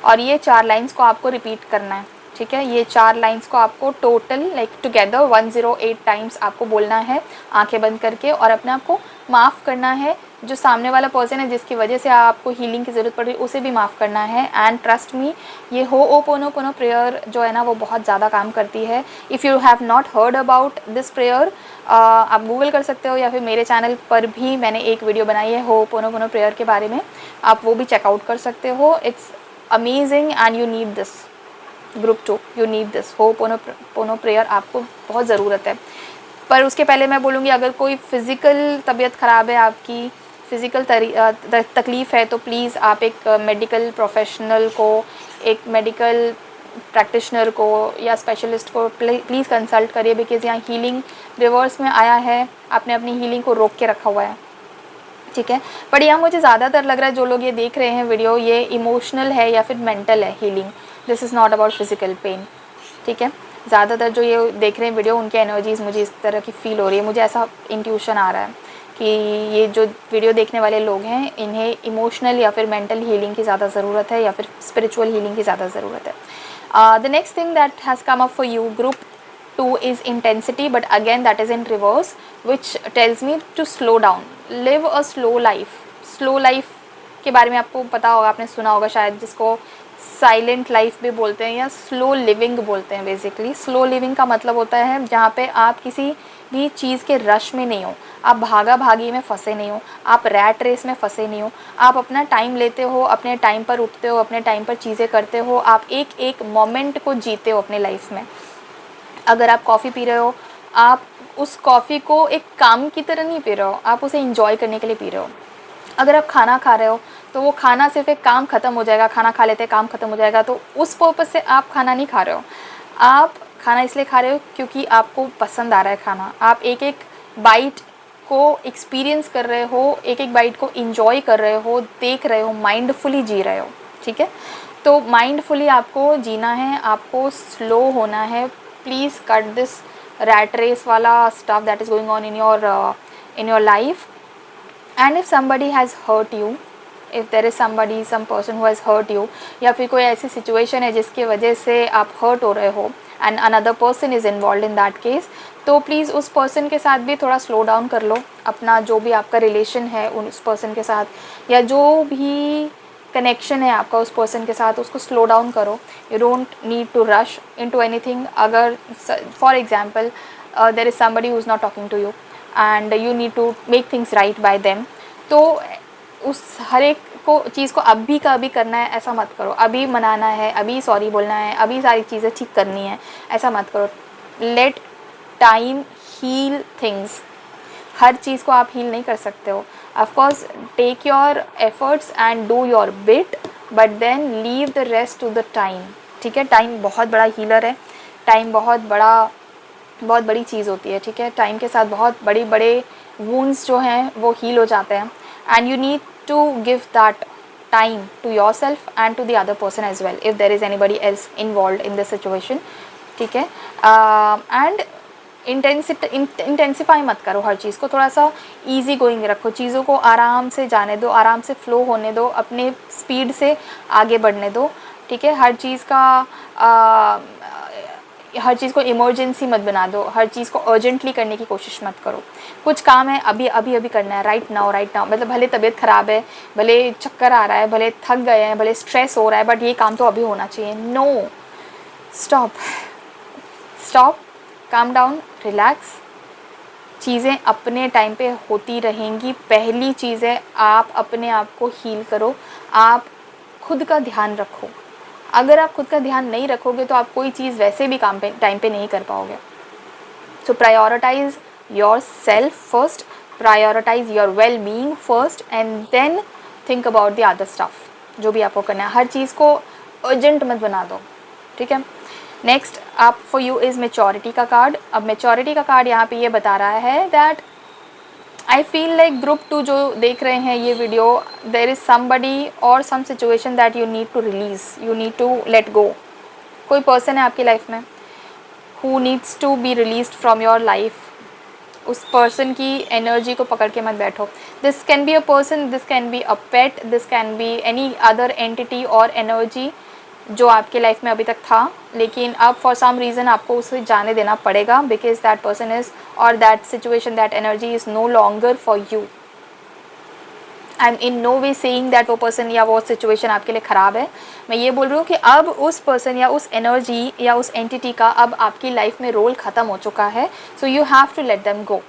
और ये 4 लाइन्स को आपको रिपीट करना है, ठीक है। ये 4 लाइन्स को आपको टोटल लाइक टुगेदर 108 टाइम्स आपको बोलना है आंखें बंद करके, और अपने आप को माफ़ करना है। जो सामने वाला पर्सन है जिसकी वजह से आपको हीलिंग की ज़रूरत पड़ रही है, उसे भी माफ़ करना है। एंड ट्रस्ट मी, ये होओपोनोपोनो प्रेयर जो है ना, वो बहुत ज़्यादा काम करती है। If you have not heard about this prayer, आप गूगल कर सकते हो, या फिर मेरे चैनल पर भी मैंने एक वीडियो बनाई है होओपोनोपोनो प्रेयर के बारे में, आप वो भी चेकआउट कर सकते हो। It's amazing and you need this. Group 2, you need this Ho'oponopono prayer, आपको बहुत ज़रूरत है। पर उसके पहले मैं बोलूँगी, अगर कोई फ़िज़िकल तबीयत ख़राब है, आपकी फ़िज़िकल तकलीफ़ है, तो प्लीज़ आप एक मेडिकल प्रोफेशनल को, एक मेडिकल प्रैक्टिशनर को या स्पेशलिस्ट को प्लीज़ कंसल्ट करिए, बिकॉज़ यहाँ हीलिंग रिवर्स में आया है, आपने अपनी हीलिंग को रोक के रखा हुआ है, ठीक है। बट यहाँ मुझे ज़्यादातर लग रहा है जो लोग ये देख रहे हैं वीडियो, ये इमोशनल है या फिर मेंटल है healing. This is not about physical pain, ठीक है। ज़्यादातर जो ये देख रहे हैं वीडियो, उनके एनर्जीज़ मुझे इस तरह की फ़ील हो रही है। मुझे ऐसा इंट्यूशन आ रहा है कि ये जो वीडियो देखने वाले लोग हैं, इन्हें इमोशनल या फिर मेंटल हीलिंग की ज़्यादा ज़रूरत है, या फिर स्पिरिचुअल हीलिंग की ज़्यादा ज़रूरत है। The next thing that has come up for you, group 2 is intensity, but again that is in reverse, which tells me to slow down, live a slow life। slow life के बारे में आपको पता होगा, आपने सुना होगा शायद, जिसको साइलेंट लाइफ भी बोलते हैं या स्लो लिविंग बोलते हैं। बेसिकली स्लो लिविंग का मतलब होता है जहाँ पे आप किसी भी चीज़ के रश में नहीं हो, आप भागा भागी में फंसे नहीं हो, आप रैट रेस में फंसे नहीं हो, आप अपना टाइम लेते हो, अपने टाइम पर उठते हो, अपने टाइम पर चीज़ें करते हो, आप एक एक मोमेंट को जीते हो अपने लाइफ में। अगर आप कॉफ़ी पी रहे हो, आप उस कॉफ़ी को एक काम की तरह नहीं पी रहे हो, आप उसे इंजॉय करने के लिए पी रहे हो। अगर आप खाना खा रहे हो, तो वो खाना सिर्फ एक काम ख़त्म हो जाएगा, खाना खा लेते काम ख़त्म हो जाएगा, तो उस पर्पज़ से आप खाना नहीं खा रहे हो। आप खाना इसलिए खा रहे हो क्योंकि आपको पसंद आ रहा है खाना। आप एक एक बाइट को एक्सपीरियंस कर रहे हो, एक एक बाइट को इंजॉय कर रहे हो, देख रहे हो, माइंडफुली जी रहे हो, ठीक है। तो माइंडफुली आपको जीना है, आपको स्लो होना है। Please cut this rat race वाला stuff that is going on in your life। and if somebody has hurt you, if there is somebody, some person who has hurt you, या फिर कोई ऐसी सिचुएशन है जिसकी वजह से आप हर्ट हो रहे हो and another person is involve in that case, तो प्लीज़ उस पर्सन के साथ भी थोड़ा स्लो डाउन कर लो। अपना जो भी आपका रिलेशन है उस पर्सन के साथ, या जो भी कनेक्शन है आपका उस पर्सन के साथ, उसको स्लो डाउन करो। You don't need to rush into anything. अगर for example there is somebody who is not talking to you and you need to make things right by them, तो उस हर एक को चीज़ को अभी का अभी करना है ऐसा मत करो। अभी मनाना है, अभी सॉरी बोलना है, अभी सारी चीज़ें ठीक करनी है, ऐसा मत करो। Let time heal things. हर चीज़ को आप हील नहीं कर सकते हो। Of course take your efforts and do your bit, but then leave the rest to the time, ठीक है। टाइम बहुत बड़ा हीलर है, टाइम बहुत बड़ी चीज़ होती है, ठीक है। टाइम के साथ बहुत बड़े वूंड्स जो हैं वो हील हो जाते हैं, and you need to give that time to yourself and to the other person as well if there is anybody else involve in this situation, ठीक है। एंड इंटेंसिफाई मत करो हर चीज़ को, थोड़ा सा ईजी गोइंग रखो, चीज़ों को आराम से जाने दो, आराम से फ़्लो होने दो, अपने स्पीड से आगे बढ़ने दो, ठीक है। हर चीज़ को इमरजेंसी मत बना दो, हर चीज़ को अर्जेंटली करने की कोशिश मत करो। कुछ काम है अभी करना है, राइट नाउ, मतलब भले तबीयत ख़राब है, भले चक्कर आ रहा है, भले थक गए हैं, भले स्ट्रेस हो रहा है, बट ये काम तो अभी होना चाहिए। No, stop, calm down, relax. चीज़ें अपने टाइम पे होती रहेंगी। पहली चीज़ है आप अपने आप को हील करो, आप खुद का ध्यान रखो। अगर आप खुद का ध्यान नहीं रखोगे तो आप कोई चीज़ वैसे भी टाइम पे नहीं कर पाओगे। So prioritise your self first, prioritise your well being first and then think about the other stuff. जो भी आपको करना है, हर चीज़ को अर्जेंट मत बना दो, ठीक है। नेक्स्ट आप फॉर यू इज़ मेचोरिटी का कार्ड। अब मेचोरिटी का कार्ड यहाँ पे ये बता रहा है that I feel like group 2 जो देख रहे हैं ये वीडियो, देर इज़ समबडी और some situation that you need to release, you need to let go. कोई पर्सन है आपकी लाइफ में who needs to be released from your life. उस पर्सन की एनर्जी को पकड़ के मत बैठो। This can be a person, this can be a pet, this can be any other entity और एनर्जी जो आपके लाइफ में अभी तक था, लेकिन अब फॉर सम रीज़न आपको उसे जाने देना पड़ेगा बिकॉज दैट पर्सन इज़ और that situation that energy is no longer for you. I am in no way saying that वो पर्सन या वो सिचुएशन आपके लिए ख़राब है। मैं ये बोल रही हूँ कि अब उस पर्सन या उस एनर्जी या उस एंटिटी का अब आपकी लाइफ में रोल ख़त्म हो चुका है। So you have to let them go.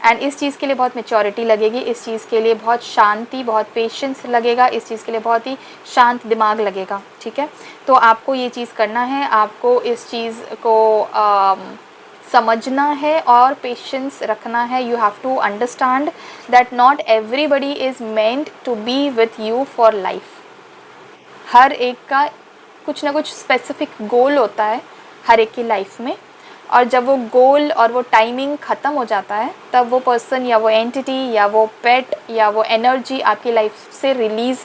And इस चीज़ के लिए बहुत मैच्योरिटी लगेगी, इस चीज़ के लिए बहुत शांति, बहुत पेशेंस लगेगा, इस चीज़ के लिए बहुत ही शांत दिमाग लगेगा, ठीक है। तो आपको ये चीज़ करना है, आपको इस चीज़ को समझना है और पेशेंस रखना है। You have to understand that not everybody is meant to be with you for life. हर एक का कुछ ना कुछ स्पेसिफिक गोल होता है हर एक की लाइफ में, और जब वो गोल और वो टाइमिंग ख़त्म हो जाता है तब वो पर्सन या वो एंटिटी या वो पेट या वो एनर्जी आपकी लाइफ से रिलीज़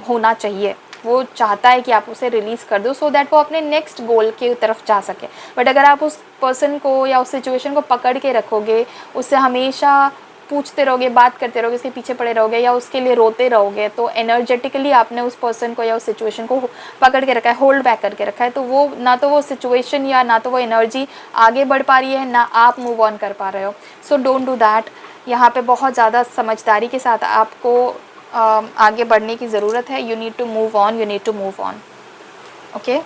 होना चाहिए। वो चाहता है कि आप उसे रिलीज़ कर दो सो दैट वो अपने नेक्स्ट गोल की तरफ जा सके। बट अगर आप उस पर्सन को या उस सिचुएशन को पकड़ के रखोगे, उससे हमेशा पूछते रहोगे, बात करते रहोगे, उसके पीछे पड़े रहोगे या उसके लिए रोते रहोगे, तो एनर्जेटिकली आपने उस पर्सन को या उस सिचुएशन को पकड़ के रखा है, होल्ड बैक करके रखा है। तो वो ना तो वो सिचुएशन या ना तो वो एनर्जी आगे बढ़ पा रही है, ना आप मूव ऑन कर पा रहे हो। So don't do that. यहाँ पे बहुत ज़्यादा समझदारी के साथ आपको आगे बढ़ने की ज़रूरत है। You need to move on, you need to move on, okay.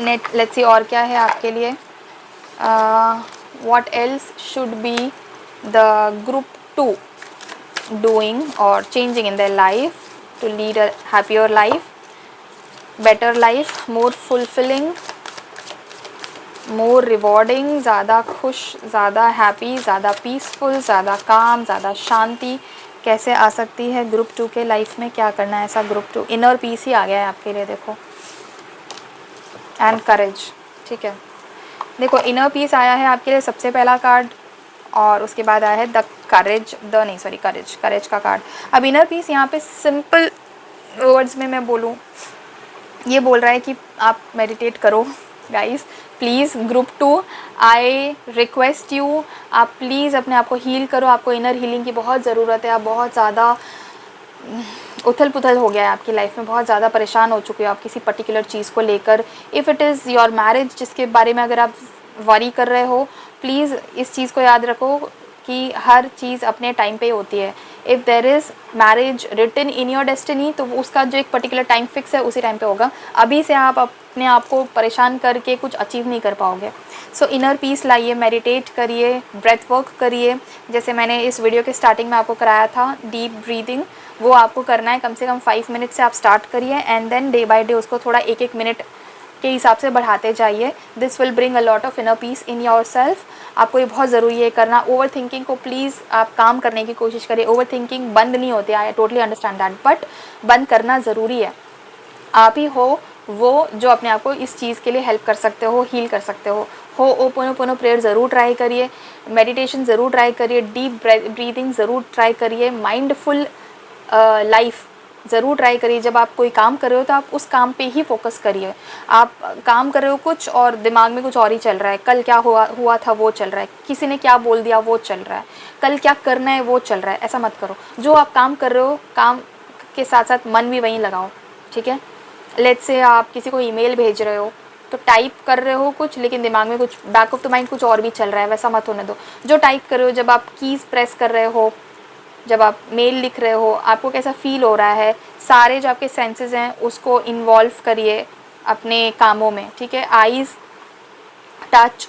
Let's see और क्या है आपके लिए। What else should be the group 2 doing or changing in their life to lead a happier life, better life, more fulfilling, more rewarding, ज़्यादा खुश, ज़्यादा happy, ज़्यादा peaceful, ज़्यादा काम, ज़्यादा शांति कैसे आ सकती है ग्रुप 2 के लाइफ में। क्या करना है ऐसा ग्रुप 2? इनर पीस ही आ गया है आपके लिए, देखो, एंड करेज, ठीक है। देखो इनर पीस आया है आपके लिए सबसे पहला कार्ड, और उसके बाद आया है द करेज, करेज का कार्ड। अब इनर पीस यहाँ पे सिंपल वर्ड्स में मैं बोलूँ, ये बोल रहा है कि आप मेडिटेट करो guys, please. Group 2, I request you, आप प्लीज़ अपने आप को हील करो। आपको इनर हीलिंग की बहुत ज़रूरत है। आप बहुत ज़्यादा उथल पुथल हो गया है आपकी लाइफ में, बहुत ज़्यादा परेशान हो चुके हो आप किसी पर्टिकुलर चीज़ को लेकर। If it is your marriage जिसके बारे में अगर आप वरी कर रहे हो, प्लीज़ इस चीज़ को याद रखो कि हर चीज़ अपने टाइम पे होती है। If there is marriage written in your destiny, तो उसका जो एक पर्टिकुलर टाइम फिक्स है उसी टाइम पे होगा। अभी से आप अपने आप को परेशान करके कुछ अचीव नहीं कर पाओगे। सो इनर पीस लाइए, मेडिटेट करिए, ब्रेथ वर्क करिए, जैसे मैंने इस वीडियो के स्टार्टिंग में आपको कराया था डीप ब्रीदिंग, वो आपको करना है। कम से कम 5 मिनट से आप स्टार्ट करिए and then day by day उसको थोड़ा 1-1 मिनट के हिसाब से बढ़ाते जाइए। This will bring a lot of inner peace in your self. आपको ये बहुत ज़रूरी है करना। ओवर थिंकिंग को प्लीज़ आप काम करने की कोशिश करिए। ओवर थिंकिंग बंद नहीं होती, I totally understand that, but बंद करना ज़रूरी है। आप ही हो वो जो अपने आप को इस चीज़ के लिए हेल्प कर सकते हो, हील कर सकते हो। ओपन प्रेयर ज़रूर ट्राई करिए, मेडिटेशन ज़रूर ट्राई करिए, डीप ब्रीदिंग ज़रूर ट्राई करिए, माइंडफुल लाइफ ज़रूर ट्राई करिए। जब आप कोई काम कर रहे हो तो आप उस काम पे ही फोकस करिए। आप काम कर रहे हो कुछ और दिमाग में कुछ और ही चल रहा है, कल क्या हुआ था वो चल रहा है, किसी ने क्या बोल दिया वो चल रहा है, कल क्या करना है वो चल रहा है। ऐसा मत करो। जो आप काम कर रहे हो, काम के साथ साथ मन भी वहीं लगाओ, ठीक है। लेट्स से आप किसी को ईमेल भेज रहे हो तो टाइप कर रहे हो कुछ, लेकिन दिमाग में कुछ, बैक ऑफ द माइंड कुछ और भी चल रहा है, वैसा मत होने दो। जो टाइप कर रहे हो, जब आप कीज़ प्रेस कर रहे हो, जब आप मेल लिख रहे हो, आपको कैसा फील हो रहा है, सारे जो आपके सेंसेस हैं उसको इन्वॉल्व करिए अपने कामों में, ठीक है। Eyes, touch,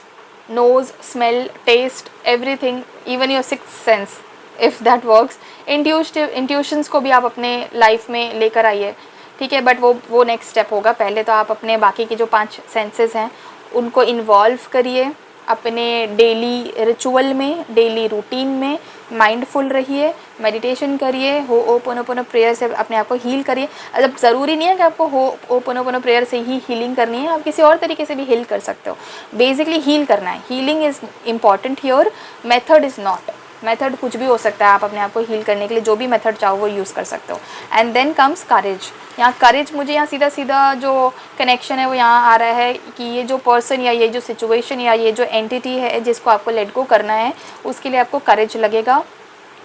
nose, smell, taste, everything, even your sixth sense if that works. Intuitions को भी आप अपने लाइफ में लेकर आइए, ठीक है। बट वो नेक्स्ट स्टेप होगा। पहले तो आप अपने बाकी के जो 5 सेंसेस हैं उनको इन्वॉल्व करिए अपने डेली रिचुअल में, डेली रूटीन में, माइंडफुल रहिए, मेडिटेशन करिए, होओपोनोपोनो प्रेयर से अपने आप को हील करिए। जब ज़रूरी नहीं है कि आपको होओपोनोपोनो प्रेयर से ही हीलिंग करनी है, आप किसी और तरीके से भी हील कर सकते हो। बेसिकली हील करना है, healing is important here, method is not. Method कुछ भी हो सकता है, आप अपने आप को हील करने के लिए जो भी मेथड चाहो वो यूज़ कर सकते हो। एंड देन कम्स करेज। यहाँ करेज, मुझे यहाँ सीधा सीधा जो कनेक्शन है वो यहाँ आ रहा है कि ये जो पर्सन या ये जो सिचुएशन या ये जो एंटिटी है जिसको आपको लेट गो करना है, उसके लिए आपको करेज लगेगा।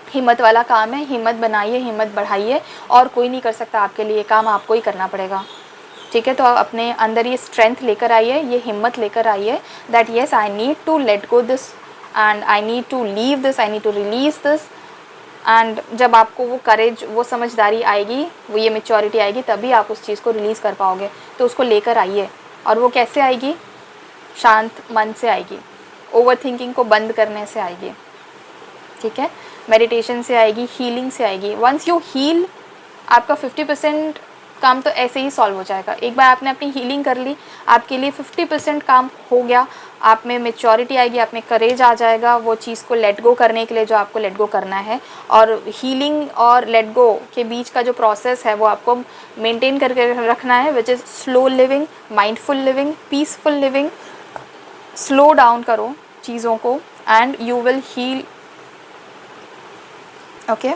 हिम्मत वाला काम है, हिम्मत बनाइए, हिम्मत बढ़ाइए, और कोई नहीं कर सकता आपके लिए, काम आपको ही करना पड़ेगा। ठीक है, तो आप अपने अंदर ये स्ट्रेंथ लेकर आइए, ये हिम्मत लेकर आइए that yes I need to let go this and I need to leave this, I need to release this. And जब आपको वो करेज, वो समझदारी आएगी, वो ये मैच्योरिटी आएगी, तभी आप उस चीज़ को रिलीज़ कर पाओगे। तो उसको लेकर आइए, और वो कैसे आएगी? शांत मन से आएगी, ओवर थिंकिंग को बंद करने से आएगी। ठीक है, मेडिटेशन से आएगी, हीलिंग से आएगी। वंस यू हील, आपका 50% काम तो ऐसे ही सॉल्व हो जाएगा। एक बार आपने अपनी हीलिंग कर ली, आपके लिए 50% काम हो गया। आप में मेच्योरिटी आएगी, आप में करेज आ जाएगा वो चीज़ को लेट गो करने के लिए जो आपको लेट गो करना है। और हीलिंग और लेट गो के बीच का जो प्रोसेस है वो आपको मेंटेन करके रखना है, which is slow living, mindful living, peaceful living. Slow down करो चीज़ों को and you will heal. Okay,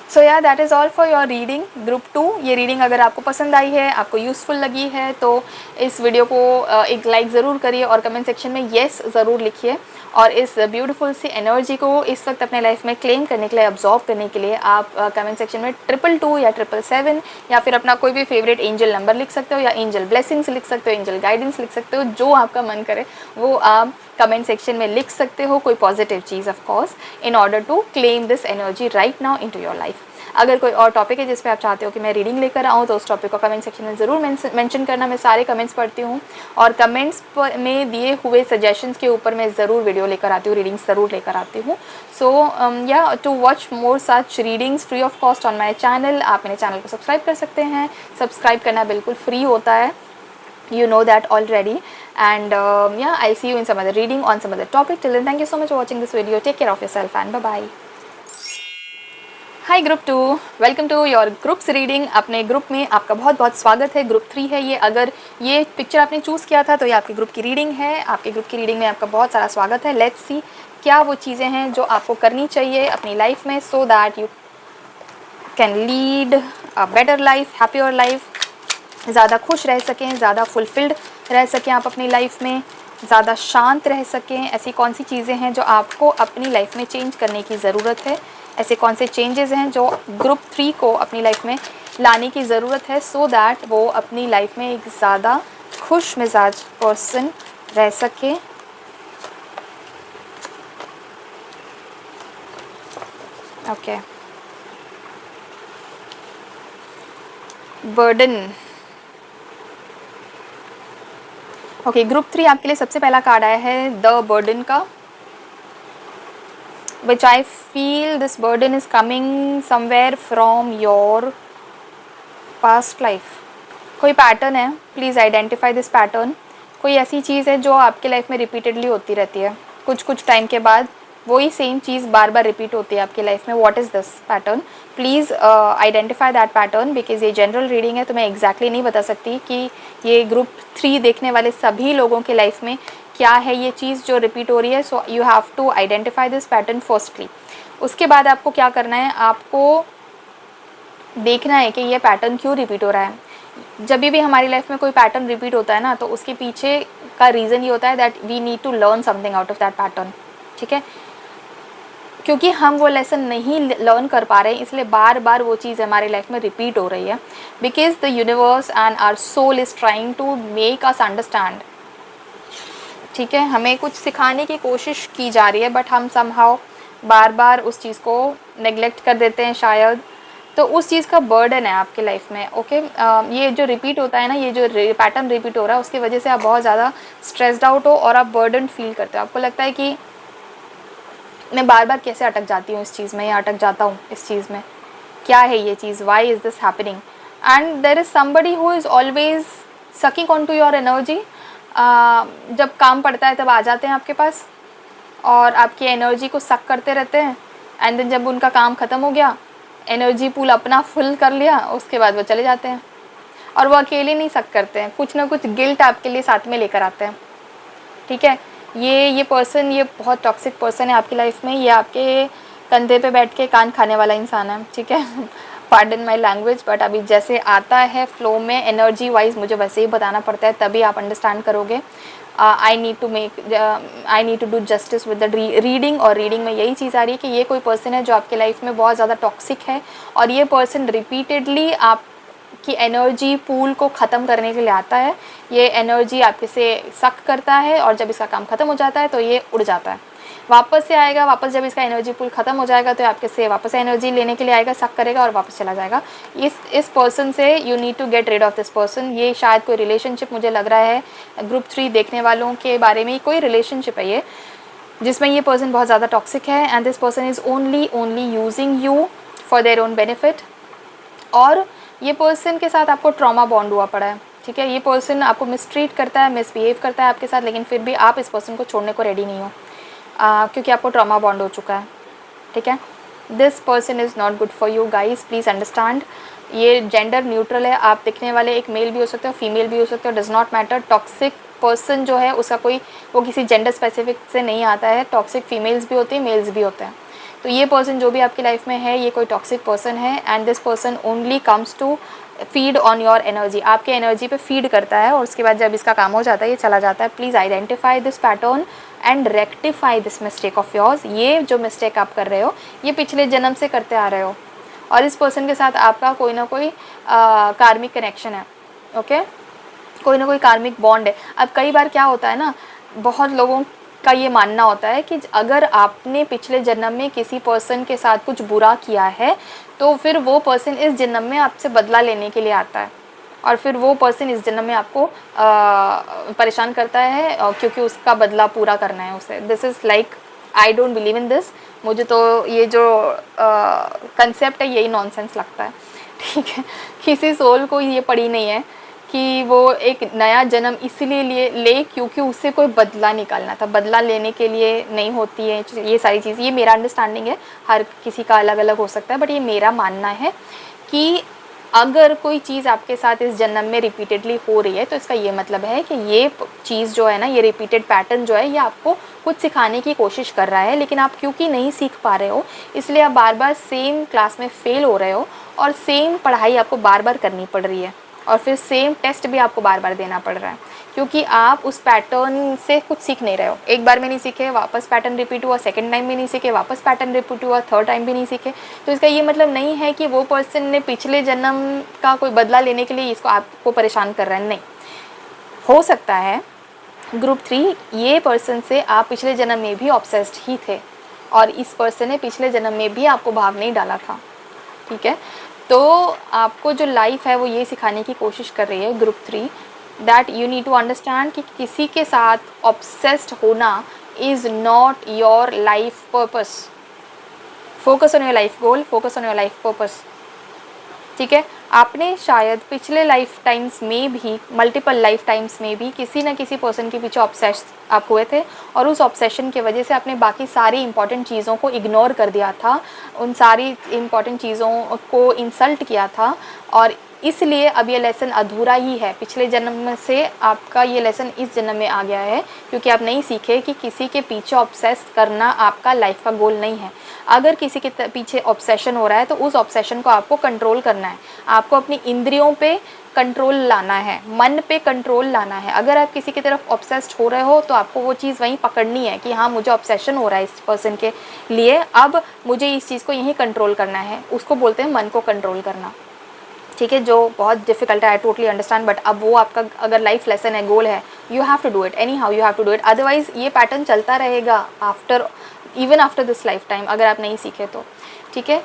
so yeah that is all for your reading group 2। ये रीडिंग अगर आपको पसंद आई है, आपको यूज़फुल लगी है, तो इस वीडियो को एक लाइक ज़रूर करिए और कमेंट सेक्शन में येस ज़रूर लिखिए। और इस ब्यूटीफुल सी एनर्जी को इस वक्त अपने लाइफ में क्लेम करने के लिए, अब्जॉर्व करने के लिए आप कमेंट सेक्शन में 222 या 777 या फिर अपना कोई भी फेवरेट एंजल नंबर लिख सकते हो, या एंजल ब्लेसिंग्स लिख सकते हो, एंजल गाइडेंस लिख सकते हो, जो आपका मन करे वो आप कमेंट सेक्शन में लिख सकते हो, कोई पॉजिटिव चीज़ of course, in order to claim this energy right now into your life. अगर कोई और टॉपिक है जिस पे आप चाहते हो कि मैं रीडिंग लेकर आऊँ, तो उस टॉपिक को कमेंट सेक्शन में ज़रूर मेंशन करना। मैं सारे कमेंट्स पढ़ती हूँ और कमेंट्स में दिए हुए सजेशंस के ऊपर मैं ज़रूर वीडियो लेकर आती हूँ, रीडिंग्स ज़रूर लेकर आती हूँ। So yeah to watch more such readings free of cost on my channel, आप मेरे चैनल को सब्सक्राइब कर सकते हैं। सब्सक्राइब करना बिल्कुल फ्री होता है, you know that already. And yeah, I'll see you in some other reading on some other topic. Till then, thank you so much for watching this video. Take care of yourself and bye bye. Hi group 2, welcome to your groups reading. अपने group में आपका बहुत बहुत स्वागत है। Group 3 है ये। अगर ये पिक्चर आपने चूज़ किया था तो ये आपके ग्रुप की रीडिंग है। आपके ग्रुप की रीडिंग में आपका बहुत सारा स्वागत है। लेट्स सी क्या वो चीज़ें हैं जो आपको करनी चाहिए अपनी लाइफ में, so that you can lead a better life, happier life, ज़्यादा खुश रह सकें, ज़्यादा फुलफिल्ड रह सकें आप अपनी लाइफ में, ज़्यादा शांत रह सकें। ऐसी कौन सी चीज़ें हैं जो आपको अपनी लाइफ में चेंज करने की ज़रूरत है, ऐसे कौन से चेंजेस हैं जो ग्रुप 3 को अपनी लाइफ में लाने की ज़रूरत है, सो दैट वो अपनी लाइफ में एक ज़्यादा खुश मिजाज पर्सन रह सके। Okay, burden. ओके, ग्रुप 3 आपके लिए सबसे पहला कार्ड आया है द बर्डन का, which I feel this burden is coming somewhere from your past life. कोई पैटर्न है, प्लीज़ आइडेंटिफाई दिस पैटर्न। कोई ऐसी चीज़ है जो आपके लाइफ में रिपीटेडली होती रहती है, कुछ टाइम के बाद वही सेम चीज़ बार बार रिपीट होती है आपकी लाइफ में। What is this pattern? Please identify that pattern, because ये जनरल रीडिंग है तो मैं एग्जैक्टली नहीं बता सकती कि ये ग्रुप 3 देखने वाले सभी लोगों के लाइफ में क्या है ये चीज़ जो रिपीट हो रही है। So you have to identify this pattern firstly. उसके बाद आपको क्या करना है, आपको देखना है कि ये पैटर्न क्यों रिपीट हो रहा है। जब भी हमारी लाइफ में कोई पैटर्न रिपीट होता है ना, तो उसके पीछे का रीज़न ये होता है that we need to learn something out of that pattern. ठीक है, क्योंकि हम वो लेसन नहीं लर्न कर पा रहे हैं, इसलिए बार बार वो चीज़ हमारी लाइफ में रिपीट हो रही है। Because the universe and our soul is trying to make us understand. ठीक है, हमें कुछ सिखाने की कोशिश की जा रही है, बट हम समहाउ बार बार उस चीज़ को नेग्लेक्ट कर देते हैं शायद। तो उस चीज़ का बर्डन है आपके लाइफ में। ओके, ये जो रिपीट होता है ना, ये जो पैटर्न रिपीट हो रहा है, उसकी वजह से आप बहुत ज़्यादा स्ट्रेस्ड आउट हो और आप बर्डन फील करते हो। आपको लगता है कि मैं बार बार कैसे अटक जाती हूँ इस चीज़ में, या अटक जाता हूँ इस चीज़ में, क्या है ये चीज़, why is this happening. And there is somebody who is always sucking on to your energy. जब काम पड़ता है तब आ जाते हैं आपके पास और आपकी एनर्जी को सक करते रहते हैं। एंड देन जब उनका काम ख़त्म हो गया, एनर्जी पूल अपना फुल कर लिया, उसके बाद वो चले जाते हैं। और वो अकेले नहीं सक करते हैं, कुछ ना कुछ गिल्ट आपके लिए साथ में लेकर आते हैं, ठीक है। ये पर्सन, ये बहुत टॉक्सिक पर्सन है आपकी लाइफ में। ये आपके कंधे पे बैठ के कान खाने वाला इंसान है, ठीक है। पार्डन माई लैंग्वेज, बट अभी जैसे आता है फ्लो में एनर्जी वाइज मुझे वैसे ही बताना पड़ता है, तभी आप अंडरस्टैंड करोगे। I need to do justice with the reading. और रीडिंग में यही चीज़ आ रही है कि ये कोई पर्सन है जो आपके लाइफ में बहुत ज़्यादा टॉक्सिक है, और ये पर्सन रिपीटेडली आपकी एनर्जी पूल को ख़त्म करने के लिए आता है। ये एनर्जी आपके से सक करता है, और जब इसका काम ख़त्म हो जाता है तो ये उड़ जाता है, वापस से आएगा। वापस जब इसका एनर्जी पूल ख़त्म हो जाएगा तो आपके से वापस एनर्जी लेने के लिए आएगा, सक करेगा और वापस चला जाएगा। इस पर्सन से you need to get rid of this person. ये शायद कोई रिलेशनशिप मुझे लग रहा है, ग्रुप 3 देखने वालों के बारे में कोई रिलेशनशिप है ये, जिसमें ये पर्सन बहुत ज़्यादा टॉक्सिक है, and this person is only using you for their own benefit. और ये पर्सन के साथ आपको ट्रॉमा बॉन्ड हुआ पड़ा है, ठीक है। ये पर्सन आपको मिसट्रीट करता है, मिसबिहेव करता है आपके साथ, लेकिन फिर भी आप इस पर्सन को छोड़ने को रेडी नहीं हो, क्योंकि आपको ट्रॉमा बॉन्ड हो चुका है, ठीक है। This person is not good for you guys, please understand. ये जेंडर न्यूट्रल है, आप दिखने वाले एक मेल भी हो सकते हो, फीमेल भी हो सकते हो, does not matter. Toxic person जो है उसका कोई वो किसी जेंडर स्पेसिफिक से नहीं आता है। टॉक्सिक फीमेल्स भी होती हैं, मेल्स भी होते हैं। तो ये पर्सन जो भी आपकी लाइफ में है, ये कोई टॉक्सिक पर्सन है, and this person only comes to feed on your energy, आपके एनर्जी पे फीड करता है, और उसके बाद जब इसका काम हो जाता है ये चला जाता है। Please identify this pattern and rectify this mistake of yours. ये जो मिस्टेक आप कर रहे हो ये पिछले जन्म से करते आ रहे हो, और इस पर्सन के साथ आपका कोई ना कोई कार्मिक कनेक्शन है, ओके, कोई ना कोई कार्मिक बॉन्ड है। अब कई बार क्या होता है ना, बहुत लोगों का ये मानना होता है कि अगर आपने पिछले जन्म में किसी पर्सन के साथ कुछ बुरा किया है तो फिर वो पर्सन इस जन्म में आपसे बदला लेने के लिए आता है, और फिर वो पर्सन इस जन्म में आपको परेशान करता है, क्योंकि उसका बदला पूरा करना है उसे। This is like, I don't believe in this. मुझे तो ये जो कंसेप्ट है यही नॉनसेंस लगता है, ठीक है। किसी सोल को ये पड़ी नहीं है कि वो एक नया जन्म इसलिए ले क्योंकि उससे कोई बदला निकालना था, बदला लेने के लिए नहीं होती है ये सारी चीज़। ये मेरा अंडरस्टैंडिंग है, हर किसी का अलग अलग हो सकता है, बट ये मेरा मानना है कि अगर कोई चीज़ आपके साथ इस जन्म में रिपीटेडली हो रही है तो इसका ये मतलब है कि ये चीज़ जो है ना, ये रिपीटेड पैटर्न जो है ये आपको कुछ सिखाने की कोशिश कर रहा है, लेकिन आप क्योंकि नहीं सीख पा रहे हो इसलिए आप बार बार सेम क्लास में फ़ेल हो रहे हो, और सेम पढ़ाई आपको बार बार करनी पड़ रही है, और फिर सेम टेस्ट भी आपको बार बार देना पड़ रहा है, क्योंकि आप उस पैटर्न से कुछ सीख नहीं रहे हो। एक बार में नहीं सीखे, वापस पैटर्न रिपीट हुआ, सेकंड टाइम भी नहीं सीखे, वापस पैटर्न रिपीट हुआ, थर्ड टाइम भी नहीं सीखे। तो इसका ये मतलब नहीं है कि वो पर्सन ने पिछले जन्म का कोई बदला लेने के लिए इसको आपको परेशान कर रहा है, नहीं। हो सकता है ग्रुप 3 ये पर्सन से आप पिछले जन्म में भी ऑब्सेस्ड ही थे, और इस पर्सन ने पिछले जन्म में भी आपको भाव नहीं डाला था, ठीक है। तो आपको जो लाइफ है वो ये सिखाने की कोशिश कर रही है group 3, that you need to understand कि किसी के साथ ऑब्सेस्ड होना is not your life purpose. Focus on your life goal, focus on your life purpose, ठीक है। आपने शायद पिछले लाइफ टाइम्स में भी, मल्टीपल लाइफ टाइम्स में भी किसी न किसी पर्सन के पीछे ऑब्सेस आप हुए थे, और उस ऑब्सेशन की वजह से आपने बाकी सारी इंपॉर्टेंट चीज़ों को इग्नोर कर दिया था, उन सारी इंपॉर्टेंट चीज़ों को इंसल्ट किया था, और इसलिए अब ये लेसन अधूरा ही है। पिछले जन्म से आपका ये लेसन इस जन्म में आ गया है, क्योंकि आप नहीं सीखे कि किसी के पीछे ऑब्सेस करना आपका लाइफ का गोल नहीं है। अगर किसी के पीछे ऑब्सेशन हो रहा है तो उस ऑब्सेशन को आपको कंट्रोल करना है, आपको अपनी इंद्रियों पे कंट्रोल लाना है, मन पे कंट्रोल लाना है। अगर आप किसी की तरफ ऑब्सेस्ड हो रहे हो तो आपको वो चीज़ वहीं पकड़नी है कि हाँ मुझे ऑब्सेशन हो रहा है इस पर्सन के लिए, अब मुझे इस चीज़ को यहीं कंट्रोल करना है। उसको बोलते हैं मन को कंट्रोल करना, ठीक है, जो बहुत डिफिकल्ट है, आई टोटली अंडरस्टैंड। बट अब वो आपका अगर लाइफ लेसन है, गोल है, you have to do it anyhow, you have to do it. Otherwise ये पैटर्न चलता रहेगा even after this lifetime, अगर आप नहीं सीखे तो, ठीक है।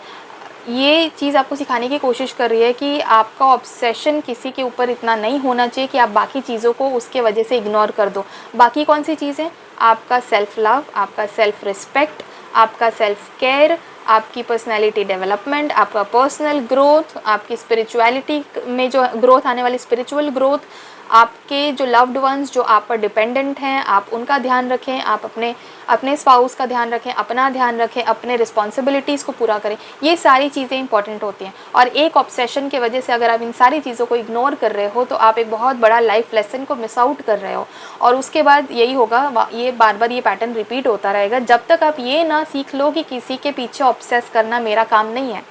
ये चीज़ आपको सिखाने की कोशिश कर रही है कि आपका ऑब्सेशन किसी के ऊपर इतना नहीं होना चाहिए कि आप बाकी चीज़ों को उसके वजह से इग्नोर कर दो। बाकी कौन सी चीज़ें? आपका सेल्फ लव, आपका सेल्फ रिस्पेक्ट, आपका सेल्फ केयर, आपकी पर्सनैलिटी डेवलपमेंट, आपका पर्सनल ग्रोथ, आपकी स्पिरिचुअलिटी में जो ग्रोथ आने वाली स्पिरिचुअल ग्रोथ, आपके जो लव्ड वंस जो आप पर डिपेंडेंट हैं, आप उनका ध्यान रखें, आप अपने स्पाउस का ध्यान रखें, अपना ध्यान रखें, अपने रिस्पॉन्सिबिलिटीज़ को पूरा करें। ये सारी चीज़ें इंपॉर्टेंट होती हैं। और एक ऑब्सेशन की वजह से अगर आप इन सारी चीज़ों को इग्नोर कर रहे हो तो आप एक बहुत बड़ा लाइफ लेसन को मिस आउट कर रहे हो। और उसके बाद यही होगा, ये बार बार ये पैटर्न रिपीट होता रहेगा जब तक आप ये ना सीख लो कि किसी के पीछे ऑब्सेस करना मेरा काम नहीं है।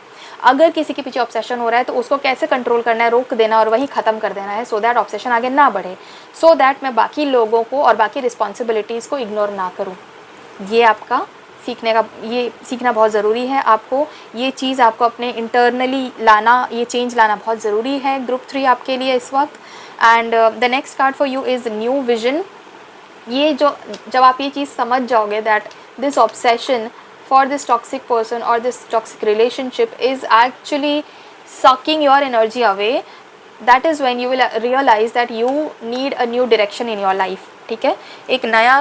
अगर किसी के पीछे ऑब्सेशन हो रहा है तो उसको कैसे कंट्रोल करना है, रोक देना और वहीं ख़त्म कर देना है, सो दैट ऑब्सेशन आगे ना बढ़े, सो दैट मैं बाकी लोगों को और बाकी रिस्पॉन्सिबिलिटीज़ को इग्नोर ना करूँ। ये आपका ये सीखना बहुत ज़रूरी है। आपको ये चीज़ आपको अपने इंटरनली लाना, ये चेंज लाना बहुत ज़रूरी है ग्रुप 3 आपके लिए इस वक्त। And the next card for you is new vision. ये जब आप ये चीज़ समझ जाओगे that this obsession for this toxic person or this toxic relationship is actually sucking your energy away, that is when you will realize that you need a new direction in your life। ठीक है, एक नया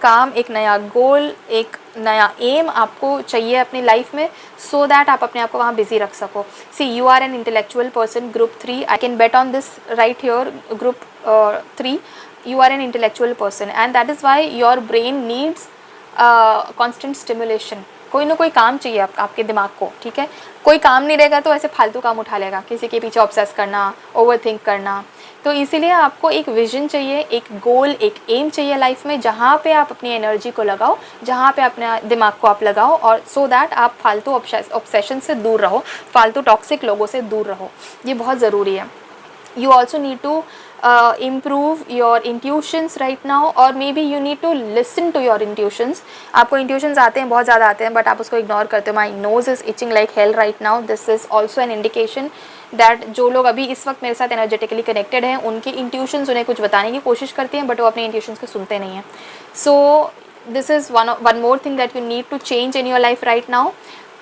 काम, एक नया गोल, एक नया M आपको चाहिए अपनी लाइफ में, so that आप अपने आप को वहाँ बिजी रख सको। See, you are an intellectual person, group 3, I can bet on this right here, group 3, you are an intellectual person and that is why your brain needs constant stimulation. कोई ना कोई काम चाहिए आपके दिमाग को। ठीक है, कोई काम नहीं रहेगा तो ऐसे फालतू काम उठा लेगा, किसी के पीछे ऑब्सेस करना, ओवर थिंक करना। तो इसीलिए आपको एक विजन चाहिए, एक गोल, एक एम चाहिए लाइफ में, जहाँ पे आप अपनी एनर्जी को लगाओ, जहाँ पे अपने दिमाग को आप लगाओ, और सो दैट आप फालतू ऑब्सेशन से दूर रहो, फालतू टॉक्सिक लोगों से दूर रहो। ये बहुत ज़रूरी है। You also need to improve your intuitions right now, और maybe you need to listen to your intuitions। आपको intuitions आते हैं, बहुत ज़्यादा आते हैं, but आप उसको ignore करते हो। My nose is itching like hell right now। This is also an indication that जो लोग अभी इस वक्त मेरे साथ energetically connected हैं, उनकी intuitions उन्हें कुछ बताने की कोशिश करती हैं, but वो अपने intuitions को सुनते नहीं हैं। So this is one more thing that you need to change in your life right now।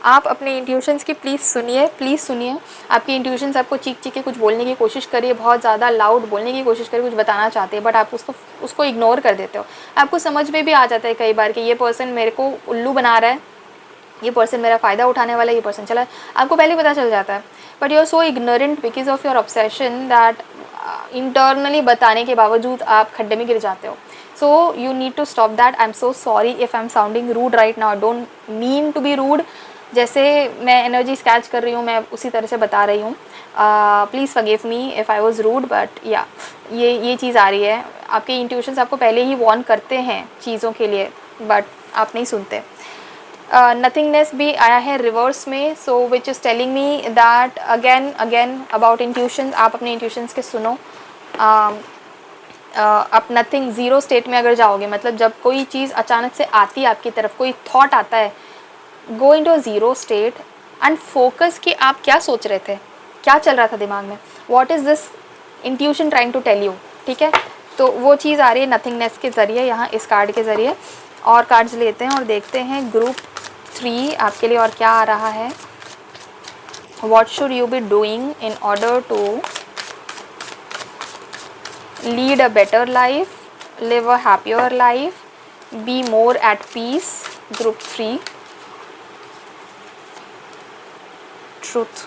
आप अपने इंट्यूशंस की प्लीज़ सुनिए। आपकी इंट्यूशंस आपको चीख के कुछ बोलने की कोशिश करिए, बहुत ज़्यादा लाउड बोलने की कोशिश करिए, कुछ बताना चाहते हैं, बट आप उसको इग्नोर कर देते हो। आपको समझ में भी आ जाता है कई बार कि ये पर्सन मेरे को उल्लू बना रहा है, ये पर्सन मेरा फ़ायदा उठाने वाला है, ये पर्सन चला, आपको पहले पता चल जाता है। But you are so ignorant because of your obsession that internally बताने के बावजूद आप खड्डे में गिर जाते हो। So you need to stop that. I am so sorry if I am sounding rude right now, I don't mean to be rude. जैसे मैं एनर्जी स्कैच कर रही हूँ, मैं उसी तरह से बता रही हूँ। Please forgive me if I was rude, but yeah ये चीज़ आ रही है। आपके इंट्यूशंस आपको पहले ही वार्न करते हैं चीज़ों के लिए, बट आप नहीं सुनते। नथिंगनेस भी आया है रिवर्स में, so which is telling me that again about intuitions. आप अपने इंट्यूशंस के सुनो। आप नथिंग, ज़ीरो स्टेट में अगर जाओगे, मतलब जब कोई चीज़ अचानक से आती है आपकी तरफ, कोई थॉट आता है, go into zero state and focus कि आप क्या सोच रहे थे, क्या चल रहा था दिमाग में, what is this intuition trying to tell you. ठीक है, तो वो चीज़ आ रही है नथिंगनेस के ज़रिए, यहाँ इस कार्ड के ज़रिए। और कार्ड्स लेते हैं और देखते हैं ग्रुप 3 आपके लिए और क्या आ रहा है। What should you be doing in order to lead a better life, live a happier life, be more at peace. Group 3 truth,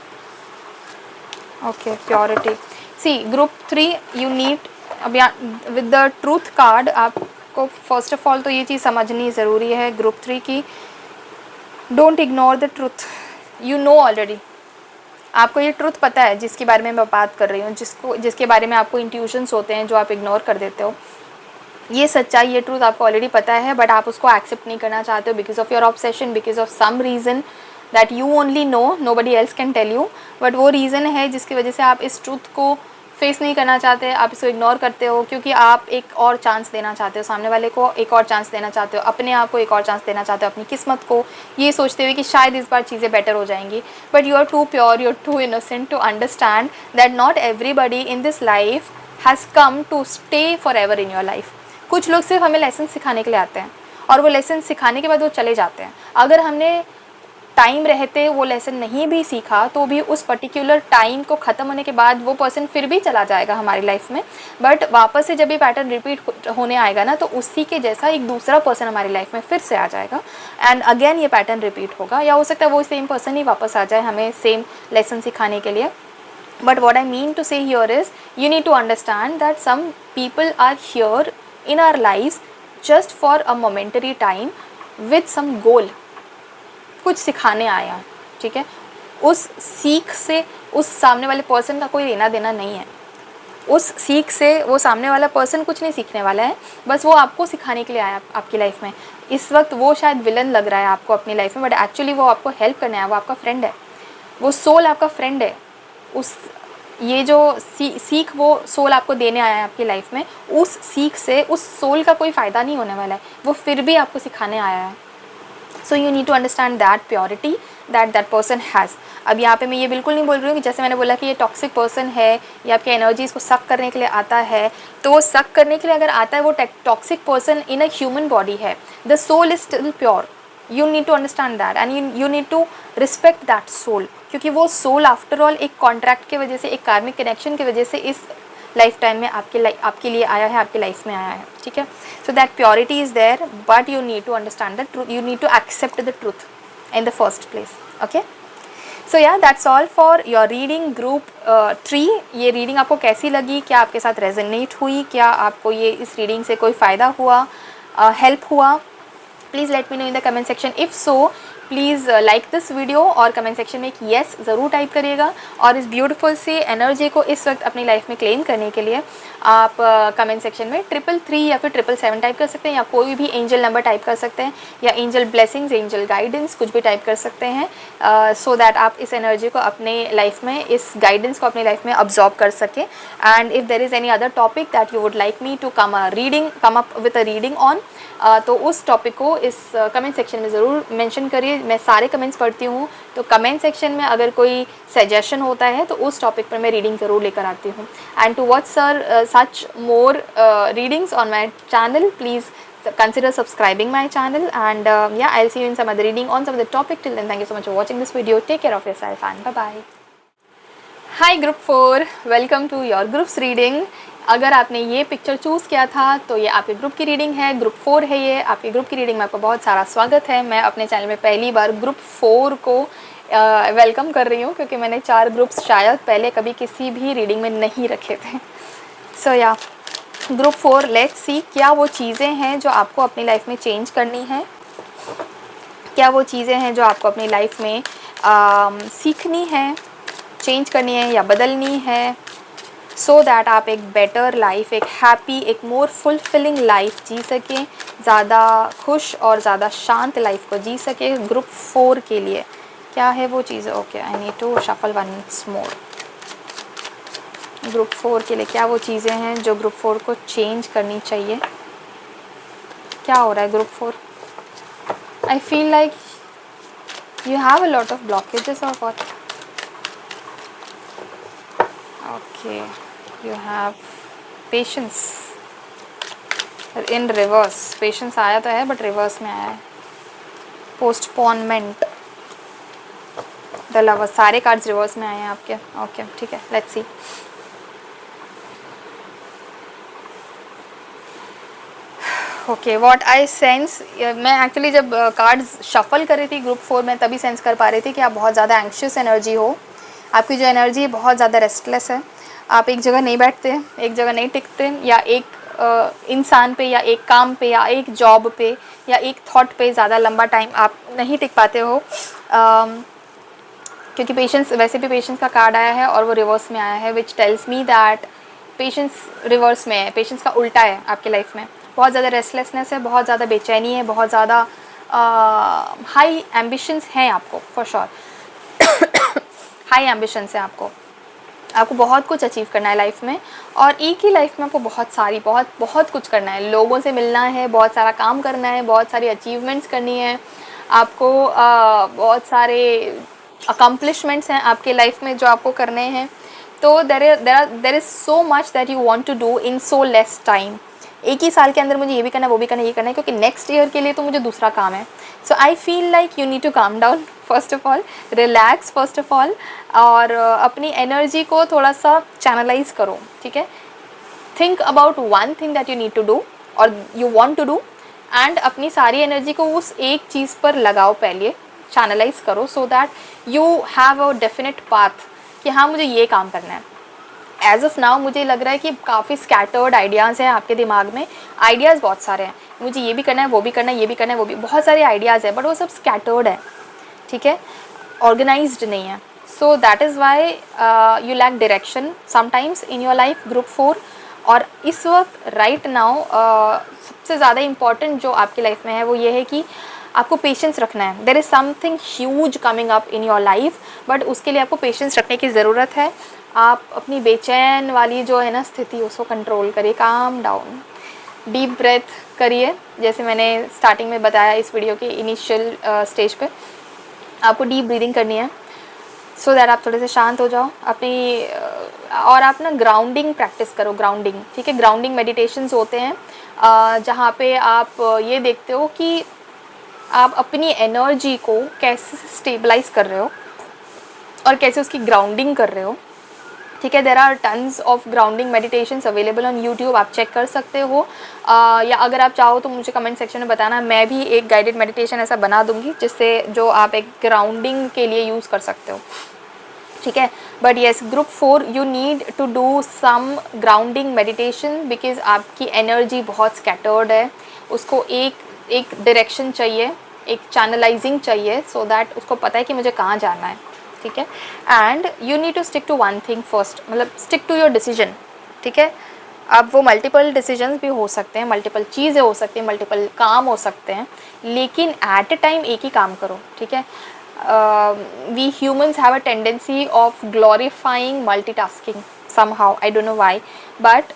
okay, purity। see group 3 you need, अब यहाँ with the truth card आपको first of all तो ये चीज़ समझनी ज़रूरी है group 3 की, don't ignore the truth, you know already। आपको ये ट्रूथ पता है जिसके बारे में मैं बात कर रही हूँ, जिसके बारे में आपको इंट्यूशंस होते हैं जो आप इग्नोर कर देते हो। ये सच्चाई, ये ट्रूथ आपको ऑलरेडी पता है, बट आप उसको एक्सेप्ट नहीं करना चाहते हो because of your obsession, because of some reason that you only know, nobody else can tell you. But वो रीज़न है जिसकी वजह से आप इस ट्रूथ को फेस नहीं करना चाहते, आप इसको इग्नोर करते हो, क्योंकि आप एक और चांस देना चाहते हो, सामने वाले को एक और चांस देना चाहते हो, अपने आप को एक और चांस देना चाहते हो, अपनी किस्मत को, ये सोचते हुए कि शायद इस बार चीज़ें बेटर हो जाएंगी। But you are too pure, you are too innocent to understand that not everybody in this life has come to stay forever in your life. कुछ लोग सिर्फ हमें लेसन सिखाने के लिए आते हैं और वो लेसन सिखाने के बाद वो चले जाते हैं। अगर हमने टाइम रहते वो लेसन नहीं भी सीखा तो भी उस पर्टिकुलर टाइम को ख़त्म होने के बाद वो पर्सन फिर भी चला जाएगा हमारी लाइफ में, बट वापस से जब ये पैटर्न रिपीट होने आएगा ना, तो उसी के जैसा एक दूसरा पर्सन हमारी लाइफ में फिर से आ जाएगा एंड अगेन ये पैटर्न रिपीट होगा, या हो सकता है वो सेम पर्सन ही वापस आ जाए हमें सेम लेसन सिखाने के लिए। But what I mean to say here is, you need to understand that some people are here in our lives just for a momentary time with some goal, कुछ सिखाने आया, ठीक है। उस सीख से उस सामने वाले पर्सन का कोई लेना देना नहीं है, उस सीख से वो सामने वाला पर्सन कुछ नहीं सीखने वाला है, बस वो आपको सिखाने के लिए आया आपकी लाइफ में। इस वक्त वो शायद विलन लग रहा है आपको अपनी लाइफ में, बट एक्चुअली वो आपको हेल्प करने आया, वो आपका फ्रेंड है, वो सोल आपका फ्रेंड है। उस ये जो सीख वो सोल आपको देने आया है आपकी लाइफ में, उस सीख से उस सोल का कोई फ़ायदा नहीं होने वाला है, वो फिर भी आपको सिखाने आया है। So you need to understand that purity that person has. अब यहाँ पे मैं ये बिल्कुल नहीं बोल रही हूँ कि जैसे मैंने बोला कि ये टॉक्सिक पर्सन है या आपकी एनर्जीज़ को सक करने के लिए आता है, तो वो सक करने के लिए अगर आता है, वो toxic person in a human body है, the soul is still pure. You need to understand that and you need to respect that soul, क्योंकि वो सोल आफ्टर ऑल एक कॉन्ट्रैक्ट की वजह से, एक कार्मिक कनेक्शन की वजह से इस लाइफ टाइम में आपके लिए आया है, आपकी लाइफ में आया है, ठीक है। So that purity is there, but you need to understand the truth, you need to accept the truth in the first place, okay. So yeah that's all for your reading group 3। ये reading आपको कैसी लगी, क्या आपके साथ resonate हुई, क्या आपको ये इस रीडिंग से कोई फ़ायदा हुआ, हेल्प हुआ, please let me know in the comment section. If so please like this video और कमेंट सेक्शन में एक येस ज़रूर टाइप करिएगा। और इस ब्यूटीफुल सी एनर्जी को इस वक्त अपनी लाइफ में क्लेम करने के लिए आप कमेंट सेक्शन में 333 या फिर 777 टाइप कर सकते हैं, या कोई भी एंजल नंबर टाइप कर सकते हैं, या एंजल ब्लेसिंग्स, एंजल गाइडेंस, कुछ भी टाइप कर सकते हैं, सो दैट आप इस एनर्जी को अपने लाइफ में, इस गाइडेंस को अपनी लाइफ में अब्जॉर्ब कर सकें। And if there is any other topic that you would like me to come up with a reading on, तो उस टॉपिक को इस कमेंट सेक्शन में ज़रूर मेंशन करिए। मैं सारे कमेंट्स पढ़ती हूँ, तो कमेंट सेक्शन में अगर कोई सजेशन होता है तो उस टॉपिक पर मैं रीडिंग ज़रूर लेकर आती हूँ। And to watch such more readings on my channel, please consider subscribing my channel, and yeah, I'll see you in some other reading on some other topic. Till then, thank you so much for watching this video. Take care of yourself and bye bye. Hi group 4, welcome to your group's reading. अगर आपने ये picture choose किया था तो ये आपके group की reading है, ग्रुप 4 है ये आपके ग्रुप की रीडिंग में। आपका बहुत सारा स्वागत है। मैं अपने चैनल में पहली बार ग्रुप 4 को वेलकम कर रही हूँ, क्योंकि मैंने 4 ग्रुप्स शायद पहले कभी किसी भी रीडिंग में नहीं रखे थे। सो या ग्रुप 4, लेट्स सी क्या वो चीज़ें हैं जो आपको अपनी लाइफ में चेंज करनी है, क्या वो चीज़ें हैं जो आपको अपनी लाइफ में सीखनी है, चेंज करनी है या बदलनी है, सो दैट आप एक बेटर लाइफ, एक हैप्पी, एक मोर फुलफिलिंग लाइफ जी सकें, ज़्यादा खुश और ज़्यादा शांत लाइफ को जी सके। ग्रुप 4 के लिए क्या है वो चीज़ें? Okay, I need to shuffle once more. Group 4 के लिए क्या वो चीज़ें हैं जो ग्रुप 4 को चेंज करनी चाहिए? क्या हो रहा है group 4? I feel like you have a lot of blockages और what? Okay, you have patience in reverse. Patience आया तो है बट रिवर्स में आया है। पोस्टपोनमेंट, द लवर, सारे कार्ड्स रिवर्स में आए हैं आपके। ओके, ठीक है, let's see. Okay, what I sense, मैं एक्चुअली जब कार्ड्स शफल कर रही थी ग्रुप 4 में, तभी सेंस कर पा रही थी कि आप बहुत ज़्यादा एंक्शियस एनर्जी हो। आपकी जो एनर्जी है बहुत ज़्यादा रेस्टलेस है। आप एक जगह नहीं बैठते, एक जगह नहीं टिकते, या एक इंसान पे या एक काम पे या एक जॉब पे या एक थॉट पे ज़्यादा लंबा टाइम आप नहीं टिक पाते हो, क्योंकि पेशेंस, वैसे भी पेशेंस का कार्ड आया है और वो रिवर्स में आया है, which tells me that patience reverse में है, पेशेंस का उल्टा है आपकी लाइफ में। बहुत ज़्यादा रेस्टलेसनेस है, बहुत ज़्यादा बेचैनी है, बहुत ज़्यादा हाई एम्बिशंस हैं आपको, फॉर श्योर। हाई एम्बिशंस है आपको बहुत कुछ अचीव करना है लाइफ में, और एक ही लाइफ में आपको बहुत कुछ करना है। लोगों से मिलना है, बहुत सारा काम करना है, बहुत सारी अचीवमेंट्स करनी है आपको, बहुत सारे अकम्पलिशमेंट्स हैं आपके लाइफ में जो आपको करने हैं। तो there is so much that you want to do in so less time. एक ही साल के अंदर मुझे ये भी करना है, वो भी करना है, ये करना है, क्योंकि नेक्स्ट ईयर के लिए तो मुझे दूसरा काम है। So I feel like you need to calm down first of all, relax first of all, और अपनी एनर्जी को थोड़ा सा चैनलाइज करो, ठीक है। Think about one thing that you need to do और you want to do, and अपनी सारी एनर्जी को उस एक चीज़ पर लगाओ, पहले चैनलाइज करो, so that you have a definite path कि हाँ मुझे ये काम करना है। एज ऑफ नाउ मुझे लग रहा है कि काफ़ी स्कैटर्ड आइडियाज़ हैं आपके दिमाग में, आइडियाज़ बहुत सारे हैं, मुझे ये भी करना है, वो भी करना है, ये भी करना है, वो भी, बहुत सारे आइडियाज़ हैं, बट वो सब स्कैटर्ड है, ठीक है, ऑर्गेनाइज्ड नहीं है। So that is why you lack direction sometimes in your life group 4। और इस वक्त राइट नाउ सबसे ज़्यादा इम्पॉर्टेंट जो आपकी लाइफ में है वो ये है कि आपको पेशेंस रखना है। There is something huge coming up in your life, but उसके लिए आपको पेशेंस रखने की ज़रूरत है। आप अपनी बेचैन वाली जो है ना स्थिति, उसको कंट्रोल करिए, काम डाउन, डीप ब्रेथ करिए, जैसे मैंने स्टार्टिंग में बताया इस वीडियो के इनिशियल स्टेज पे आपको डीप ब्रीदिंग करनी है, सो दैट आप थोड़े से शांत हो जाओ अपनी और आप ना ग्राउंडिंग प्रैक्टिस करो, ग्राउंडिंग, ठीक है। ग्राउंडिंग मेडिटेशंस होते हैं जहाँ पे आप ये देखते हो कि आप अपनी एनर्जी को कैसे स्टेबलाइज कर रहे हो और कैसे उसकी ग्राउंडिंग कर रहे हो, ठीक है। There are tons of grounding meditations available on YouTube, आप चेक कर सकते हो, या अगर आप चाहो तो मुझे कमेंट सेक्शन में बताना, मैं भी एक गाइडेड मेडिटेशन ऐसा बना दूंगी जिससे जो आप एक ग्राउंडिंग के लिए यूज़ कर सकते हो, ठीक है। But yes, group 4 you need to do some grounding meditation because आपकी एनर्जी बहुत स्कैटर्ड है, उसको एक डायरेक्शन चाहिए, एक चैनलाइजिंग चाहिए, सो दैट उसको पता है कि मुझे कहाँ जाना है, ठीक है। And you need to stick to one thing first, मतलब स्टिक टू योर डिसीजन, ठीक है। अब वो मल्टीपल डिसीजंस भी हो सकते हैं, मल्टीपल चीज़ें हो सकती हैं, मल्टीपल काम हो सकते हैं, लेकिन एट अ टाइम एक ही काम करो, ठीक है। We humans have a tendency of glorifying multitasking somehow, I don't know why, but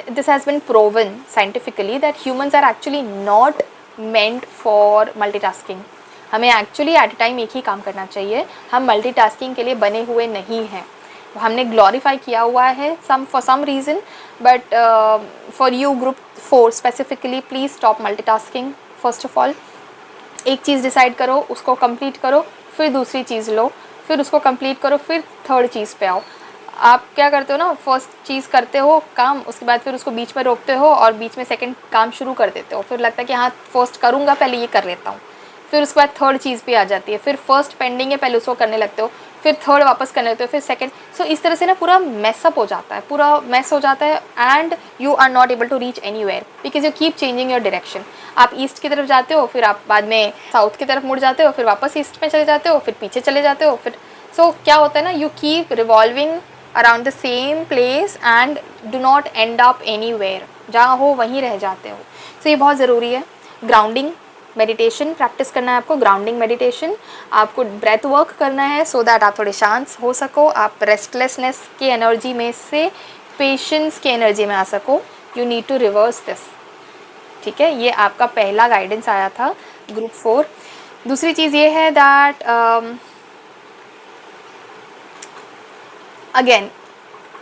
this has been proven scientifically that humans are actually not meant for multitasking. हमें एक्चुअली एट टाइम एक ही काम करना चाहिए, हम मल्टीटास्किंग के लिए बने हुए नहीं हैं, हमने ग्लोरीफाई किया हुआ है for some reason, but for you group 4 specifically please stop multitasking. First of all एक चीज़ डिसाइड करो, उसको कंप्लीट करो, फिर दूसरी चीज़ लो, फिर उसको कंप्लीट करो, फिर थर्ड चीज़ पे आओ। आप क्या करते हो ना, फर्स्ट चीज़ करते हो काम, उसके बाद फिर उसको बीच में रोकते हो और बीच में सेकंड काम शुरू कर देते हो, फिर लगता है कि हाँ फर्स्ट करूँगा, पहले ये कर लेता हूँ, फिर उसके बाद थर्ड चीज़ पे आ जाती है, फिर फर्स्ट पेंडिंग है, पहले उसको करने लगते हो, फिर थर्ड वापस करने लगते हो, फिर सेकंड। सो इस तरह से ना पूरा मैसअप हो जाता है, पूरा मैस हो जाता है, and you are not able to reach anywhere because you keep changing your direction. आप ईस्ट की तरफ जाते हो, फिर आप बाद में साउथ की तरफ मुड़ जाते हो, फिर वापस ईस्ट में चले जाते हो, फिर पीछे चले जाते हो, फिर क्या होता है ना, you keep revolving around the same place and do not and up anywhere, जहाँ हो वहीं रह जाते हो। सो ये बहुत ज़रूरी है। ग्राउंडिंग मेडिटेशन प्रैक्टिस करना है आपको, ग्राउंडिंग मेडिटेशन, आपको ब्रेथ वर्क करना है सो दैट आप थोड़े शांत हो सको, आप रेस्टलेसनेस की एनर्जी में से पेशेंस की एनर्जी में आ सको। You need to reverse this, ठीक है। ये आपका पहला गाइडेंस आया था ग्रुप 4। दूसरी चीज़ ये है that again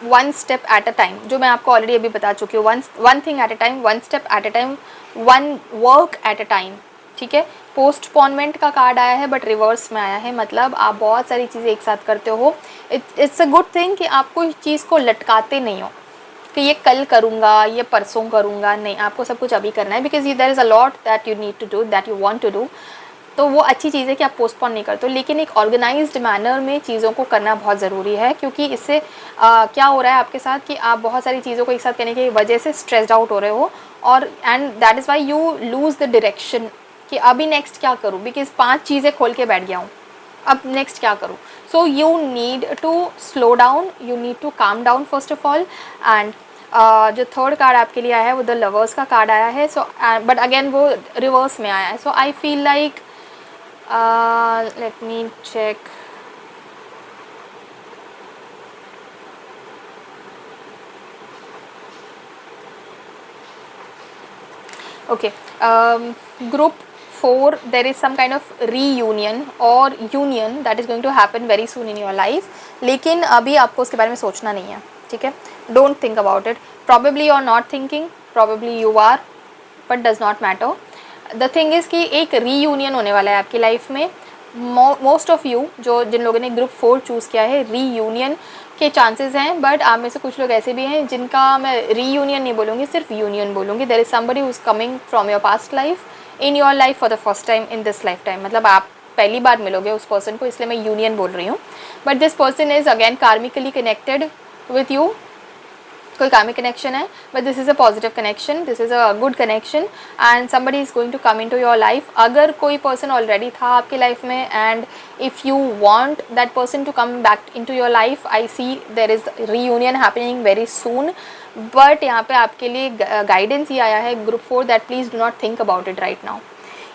one step at a time, जो मैं आपको ऑलरेडी अभी बता चुकी हूँ, one thing at a time, one step at a time, one work at a time, ठीक है। पोस्टपोनमेंट का कार्ड आया है बट रिवर्स में आया है, मतलब आप बहुत सारी चीज़ें एक साथ करते हो। इट्स अ गुड थिंग कि आप कोई चीज़ को लटकाते नहीं हो कि ये कल करूँगा, ये परसों करूँगा, नहीं, आपको सब कुछ अभी करना है because there is a lot that you need to do, that you want to do. तो वो अच्छी चीज़ है कि आप पोस्टपोन नहीं करते हो, लेकिन एक ऑर्गेनाइज्ड मैनर में चीज़ों को करना बहुत ज़रूरी है, क्योंकि इससे क्या हो रहा है आपके साथ कि आप बहुत सारी चीज़ों को एक साथ करने की वजह से स्ट्रेस्ड आउट हो रहे हो, और and that is why you lose the direction कि अभी नेक्स्ट क्या करूँ, बिकॉज 5 चीज़ें खोल के बैठ गया हूँ, अब नेक्स्ट क्या करूँ। So you need to slow down, you need to calm down first of all. And जो थर्ड कार्ड आपके लिए आया है वो द लवर्स का कार्ड आया है, सो बट अगेन वो रिवर्स में आया है। So I feel like let me check. Okay, group 4, there is some kind of reunion or union that is going to happen very soon in your life, लेकिन अभी आपको उसके बारे में सोचना नहीं है, ठीक है। Don't think about it. Probably you are not thinking, probably you are, but does not matter. The thing is कि एक reunion होने वाला है आपकी लाइफ में। मोस्ट ऑफ यू जिन लोगों ने ग्रुप 4 चूज़ किया है, रीयूनियन के चांसेस हैं, बट आप में से कुछ लोग ऐसे भी हैं जिनका मैं रीयूनियन नहीं बोलूँगी, सिर्फ यूनियन बोलूँगी। There is somebody who is coming from your past life in your life for the first time in this lifetime, मतलब आप पहली बार मिलोगे उस पर्सन को, इसलिए मैं यूनियन बोल रही हूँ. But this person is again karmically connected with you. कोई कार्मिक कनेक्शन है, but this is a positive connection, this is a good connection and somebody is going to come in to your life. अगर कोई person already था आपके life में and if you want that person to come back in to your life, I see there is reunion happening very soon. But यहाँ पे आपके लिए guidance ये आया है group 4 that please do not think about it right now.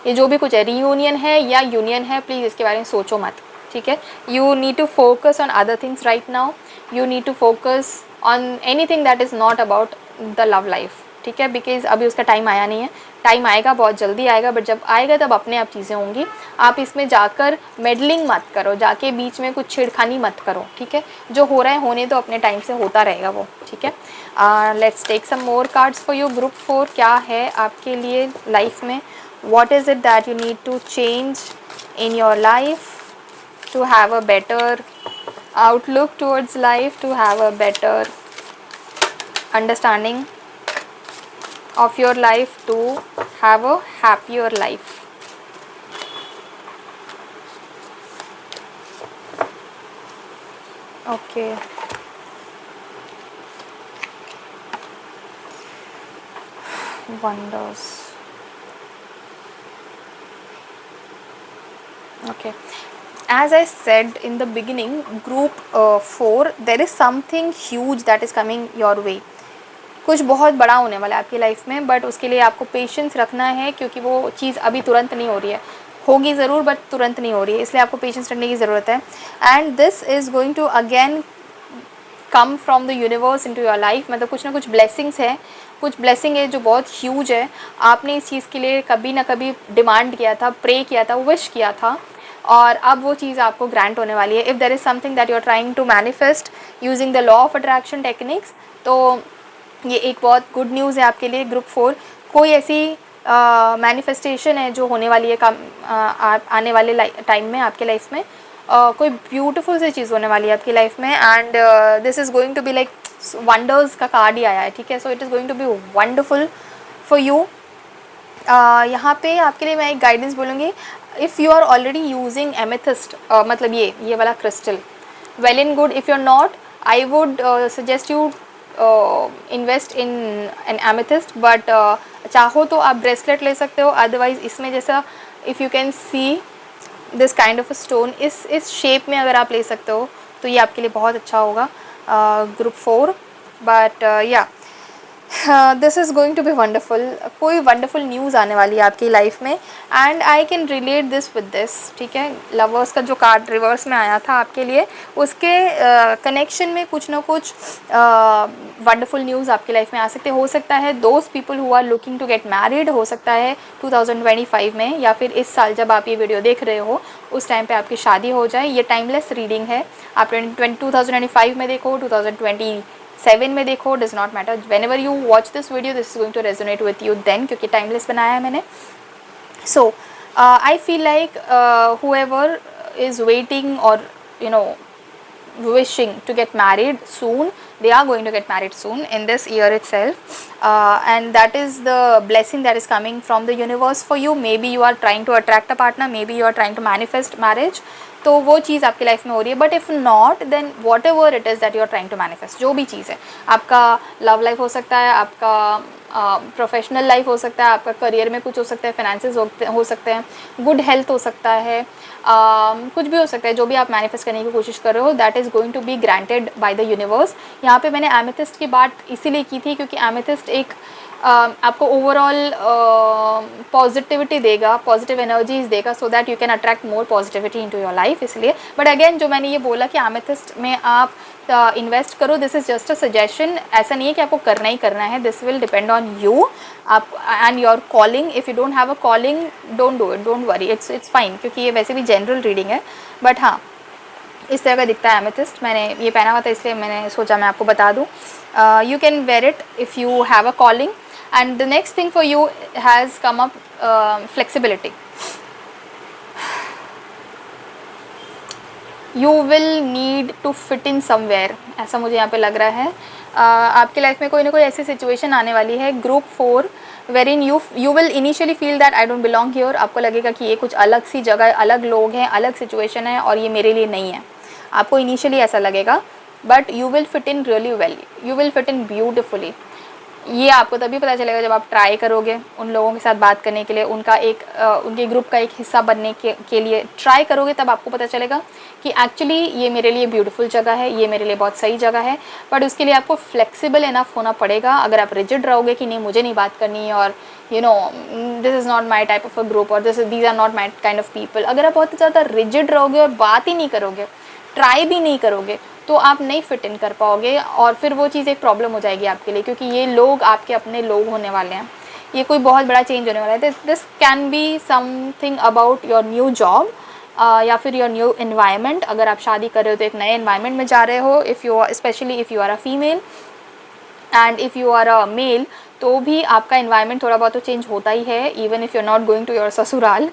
ये जो भी कुछ है, रीयूनियन है या यूनियन है, प्लीज़ इसके बारे में सोचो मत, ठीक है. You need to focus on other things right now. You need to focus on anything that is not about the love life, ठीक है. बिकॉज अभी उसका टाइम आया नहीं है, टाइम आएगा, बहुत जल्दी आएगा, बट जब आएगा तब अपने आप चीज़ें होंगी. आप इसमें जाकर मेडलिंग मत करो, जाके बीच में कुछ छेड़खानी मत करो, ठीक है. जो हो रहा है होने तो अपने टाइम से होता रहेगा वो, ठीक है. Let's take some more cards for you. Group 4 क्या है आपके लिए लाइफ में? What is it that you need to change in your life to have a better outlook towards life, to have a better understanding of your life, to have a happier life? Okay. Wonders. Okay, as I said in the beginning, group 4, there is something huge that is coming your way. कुछ बहुत बड़ा होने वाला है आपकी life में, but उसके लिए आपको पेशेंस रखना है, क्योंकि वो चीज़ अभी तुरंत नहीं हो रही है. होगी ज़रूर बट तुरंत नहीं हो रही है, इसलिए आपको पेशेंस रखने की ज़रूरत है. And this is going to again come from the universe into your life. मतलब कुछ ना कुछ ब्लेसिंग्स है, कुछ ब्लेसिंग है जो बहुत ह्यूज है. आपने इस चीज़ के लिए कभी ना कभी डिमांड किया था, प्रे किया था, विश किया था, और अब वो चीज़ आपको ग्रांट होने वाली है. If there is something that you are trying to manifest using the law of attraction techniques, तो ये एक बहुत गुड न्यूज़ है आपके लिए ग्रुप 4. कोई ऐसी मैनिफेस्टेशन है जो होने वाली है आने वाले टाइम में आपके लाइफ में. कोई ब्यूटीफुल सी चीज़ होने वाली है आपकी लाइफ में. And this is going to be like wonders का कार्ड ही आया है, ठीक है. So it is going to be wonderful for you. यहाँ पे आपके लिए मैं एक गाइडेंस बोलूँगी. If you are already using amethyst, मतलब ये वाला crystal, well and good. If you are not, I would suggest you invest in an amethyst. But चाहो तो आप ब्रेसलेट ले सकते हो. अदरवाइज़ इसमें जैसा if you can see this kind of a stone, इस शेप में अगर आप ले सकते हो तो ये आपके लिए बहुत अच्छा होगा group 4. But yeah this is going to be wonderful. कोई वंडरफुल न्यूज़ आने वाली है आपकी लाइफ में, and I can relate this with this, ठीक है. लवर्स का जो कार्ड रिवर्स में आया था आपके लिए, उसके कनेक्शन में कुछ ना कुछ वंडरफुल न्यूज़ आपकी लाइफ में आ सकते. हो सकता है those people who are looking to get married, हो सकता है 2025 में, या फिर इस साल जब आप ये वीडियो देख रहे हो उस टाइम पे आपकी शादी हो जाए. ये टाइमलेस रीडिंग है. आप 2025 में देखो, 2027 में देखो, does not matter. Whenever you watch this video, this is going to resonate with you then, क्योंकि टाइमलेस बनाया है मैंने. So I feel like whoever is waiting or you know wishing to get married soon, they are going to get married soon in this year itself, and that is the blessing that is coming from the universe for you. Maybe you are trying to attract a partner, maybe you are trying to manifest marriage, तो वो चीज़ आपकी life में हो रही है. But if not, then whatever it is that you are trying to manifest, जो भी चीज़ है, आपका लव लाइफ हो सकता है, आपका प्रोफेशनल लाइफ हो सकता है, आपका करियर में कुछ हो सकता है, फाइनेंसेस हो सकते हैं, गुड हेल्थ हो सकता है, कुछ भी हो सकता है. जो भी आप मैनिफेस्ट करने की कोशिश कर रहे हो, that is going to be granted by the universe. यहाँ पे मैंने एमेथिस्ट की बात इसीलिए की थी क्योंकि एमेथिस्ट एक आपको ओवरऑल पॉजिटिविटी देगा, पॉजिटिव एनर्जीज देगा, so that you can attract more positivity into your life. इसलिए, बट अगेन जो मैंने ये बोला कि एमेथिस्ट में आप इन्वेस्ट करो, this is just a suggestion. ऐसा नहीं है कि आपको करना ही करना है. This will depend on you आप and your calling. If you don't have a calling, don't do it, don't worry, it's fine, क्योंकि ये वैसे भी जनरल रीडिंग है. बट हाँ, इस तरह का दिखता है एमेथिस्ट. मैंने ये पहना हुआ था इसलिए मैंने सोचा मैं आपको बता दूँ. You can wear it if you have a calling. And the next thing for you has come up, flexibility. You will need to fit in somewhere, ऐसा मुझे यहाँ पे लग रहा है. आपके लाइफ में कोई ना कोई ऐसी सिचुएशन आने वाली है group 4 wherein you will initially feel that I don't belong here. आपको लगेगा कि ये कुछ अलग सी जगह है, अलग लोग हैं, अलग सिचुएशन है और ये मेरे लिए नहीं है। आपको इनिशियली ऐसा लगेगा, but you will fit in really well, you will fit in beautifully. ये आपको तभी पता चलेगा जब आप ट्राई करोगे उन लोगों के साथ बात करने के लिए, उनके ग्रुप का एक हिस्सा बनने के लिए ट्राई करोगे, तब आपको पता चलेगा कि एक्चुअली ये मेरे लिए ब्यूटीफुल जगह है, ये मेरे लिए बहुत सही जगह है। बट उसके लिए आपको फ्लेक्सिबल इनफ होना पड़ेगा। अगर आप रिजिड रहोगे कि नहीं मुझे नहीं बात करनी, और you know this is not my type of a group, और these are not my kind of people, अगर आप बहुत ज़्यादा रिजिड रहोगे और बात ही नहीं करोगे, ट्राई भी नहीं करोगे, तो आप नहीं फिट इन कर पाओगे, और फिर वो चीज़ एक प्रॉब्लम हो जाएगी आपके लिए, क्योंकि ये लोग आपके अपने लोग होने वाले हैं। ये कोई बहुत बड़ा चेंज होने वाला है। This can be something about your new job या फिर योर न्यू इन्वायरमेंट। अगर आप शादी कर रहे हो तो एक नए इन्वायरमेंट में जा रहे हो, if you specially if you are a female, and if you are a male, तो भी आपका इन्वायरमेंट थोड़ा बहुत तो चेंज होता ही है। Even if you are not going to your ससुराल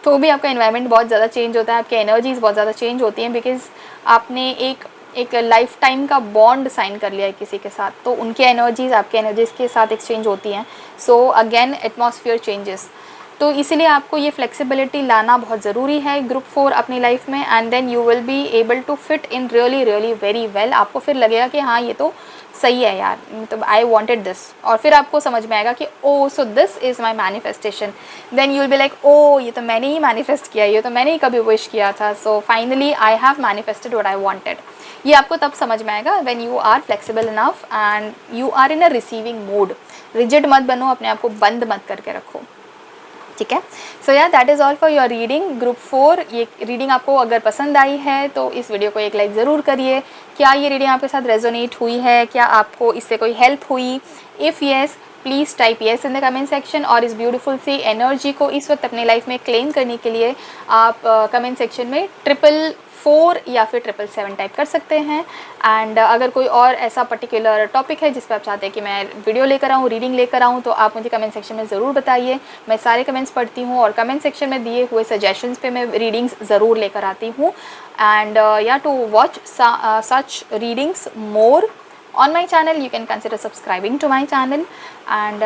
तो भी आपका इन्वायरमेंट बहुत ज़्यादा चेंज होता है, आपकी एनर्जीज़ बहुत ज़्यादा चेंज होती हैं, बिकॉज आपने एक लाइफ टाइम का बॉन्ड साइन कर लिया है किसी के साथ, तो उनकी एनर्जीज़ आपके एनर्जीज़ के साथ एक्सचेंज होती हैं। सो अगेन एटमॉस्फेयर चेंजेस, तो इसीलिए आपको ये फ्लेक्सिबिलिटी लाना बहुत ज़रूरी है ग्रुप 4 अपनी लाइफ में, and then you will be able to fit in really really very well. आपको फिर लगेगा कि हाँ ये तो सही है यार, मतलब आई वॉन्टेड दिस, और फिर आपको समझ में आएगा कि oh so this is my manifestation. Then you will be like oh ये तो मैंने ही मैनिफेस्ट किया, ये तो मैंने ही कभी विश किया था, so finally I have manifested what I wanted. ये आपको तब समझ में आएगा when you are flexible enough and you are in a receiving mode. Rigid मत बनो, अपने आप को बंद मत करके रखो, ठीक है। सो yeah that is all for your reading group 4। ये रीडिंग आपको अगर पसंद आई है तो इस वीडियो को एक लाइक ज़रूर करिए। क्या ये रीडिंग आपके साथ रेजोनेट हुई है, क्या आपको इससे कोई हेल्प हुई? If yes please type yes in the comment section, और इस ब्यूटीफुल सी एनर्जी को इस वक्त अपने लाइफ में क्लेम करने के लिए आप कमेंट सेक्शन में 444 या फिर 777 टाइप कर सकते हैं। एंड अगर कोई और ऐसा पर्टिकुलर टॉपिक है जिस पर आप चाहते हैं कि मैं वीडियो लेकर आऊँ, रीडिंग लेकर आऊँ, तो आप मुझे कमेंट सेक्शन में ज़रूर बताइए। मैं सारे कमेंट्स पढ़ती हूँ और कमेंट सेक्शन में दिए हुए सजेशंस पे मैं रीडिंग्स ज़रूर लेकर आती हूँ। And yeah to watch such readings more on my channel, you can consider subscribing to my channel. And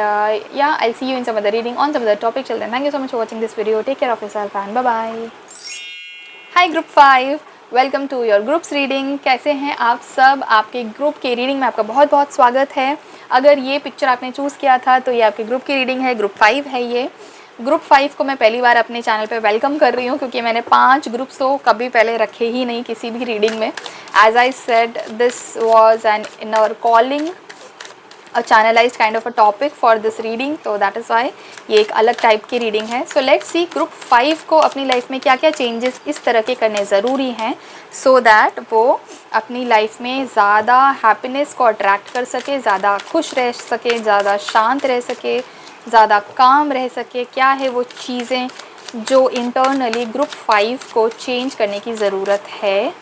yeah, I'll see you in some other reading on some other topic. Till then, thank you so much for watching this video. Take care of yourself and bye bye. Hi group 5, welcome to your groups reading. कैसे हैं आप सब? आपके group के reading में आपका बहुत बहुत स्वागत है। अगर ये पिक्चर आपने चूज़ किया था तो ये आपके ग्रुप की रीडिंग है, ग्रुप 5 है ये। ग्रुप 5 को मैं पहली बार अपने चैनल पे वेलकम कर रही हूँ, क्योंकि मैंने 5 ग्रुप्स तो कभी पहले रखे ही नहीं किसी भी रीडिंग में। As I said, this was an inner calling, a channelized kind of a topic for this reading, तो that is why ये एक अलग टाइप की रीडिंग है। सो लेट्स सी ग्रुप 5 को अपनी लाइफ में क्या क्या चेंजेस इस तरह के करने ज़रूरी हैं, सो दैट वो अपनी लाइफ में ज़्यादा हैप्पीनेस को अट्रैक्ट कर सके, ज़्यादा खुश रह सके, ज़्यादा शांत रह सके, ज़्यादा काम रह सके। क्या है वो चीज़ें जो इंटरनली ग्रुप 5 को चेंज करने की ज़रूरत है?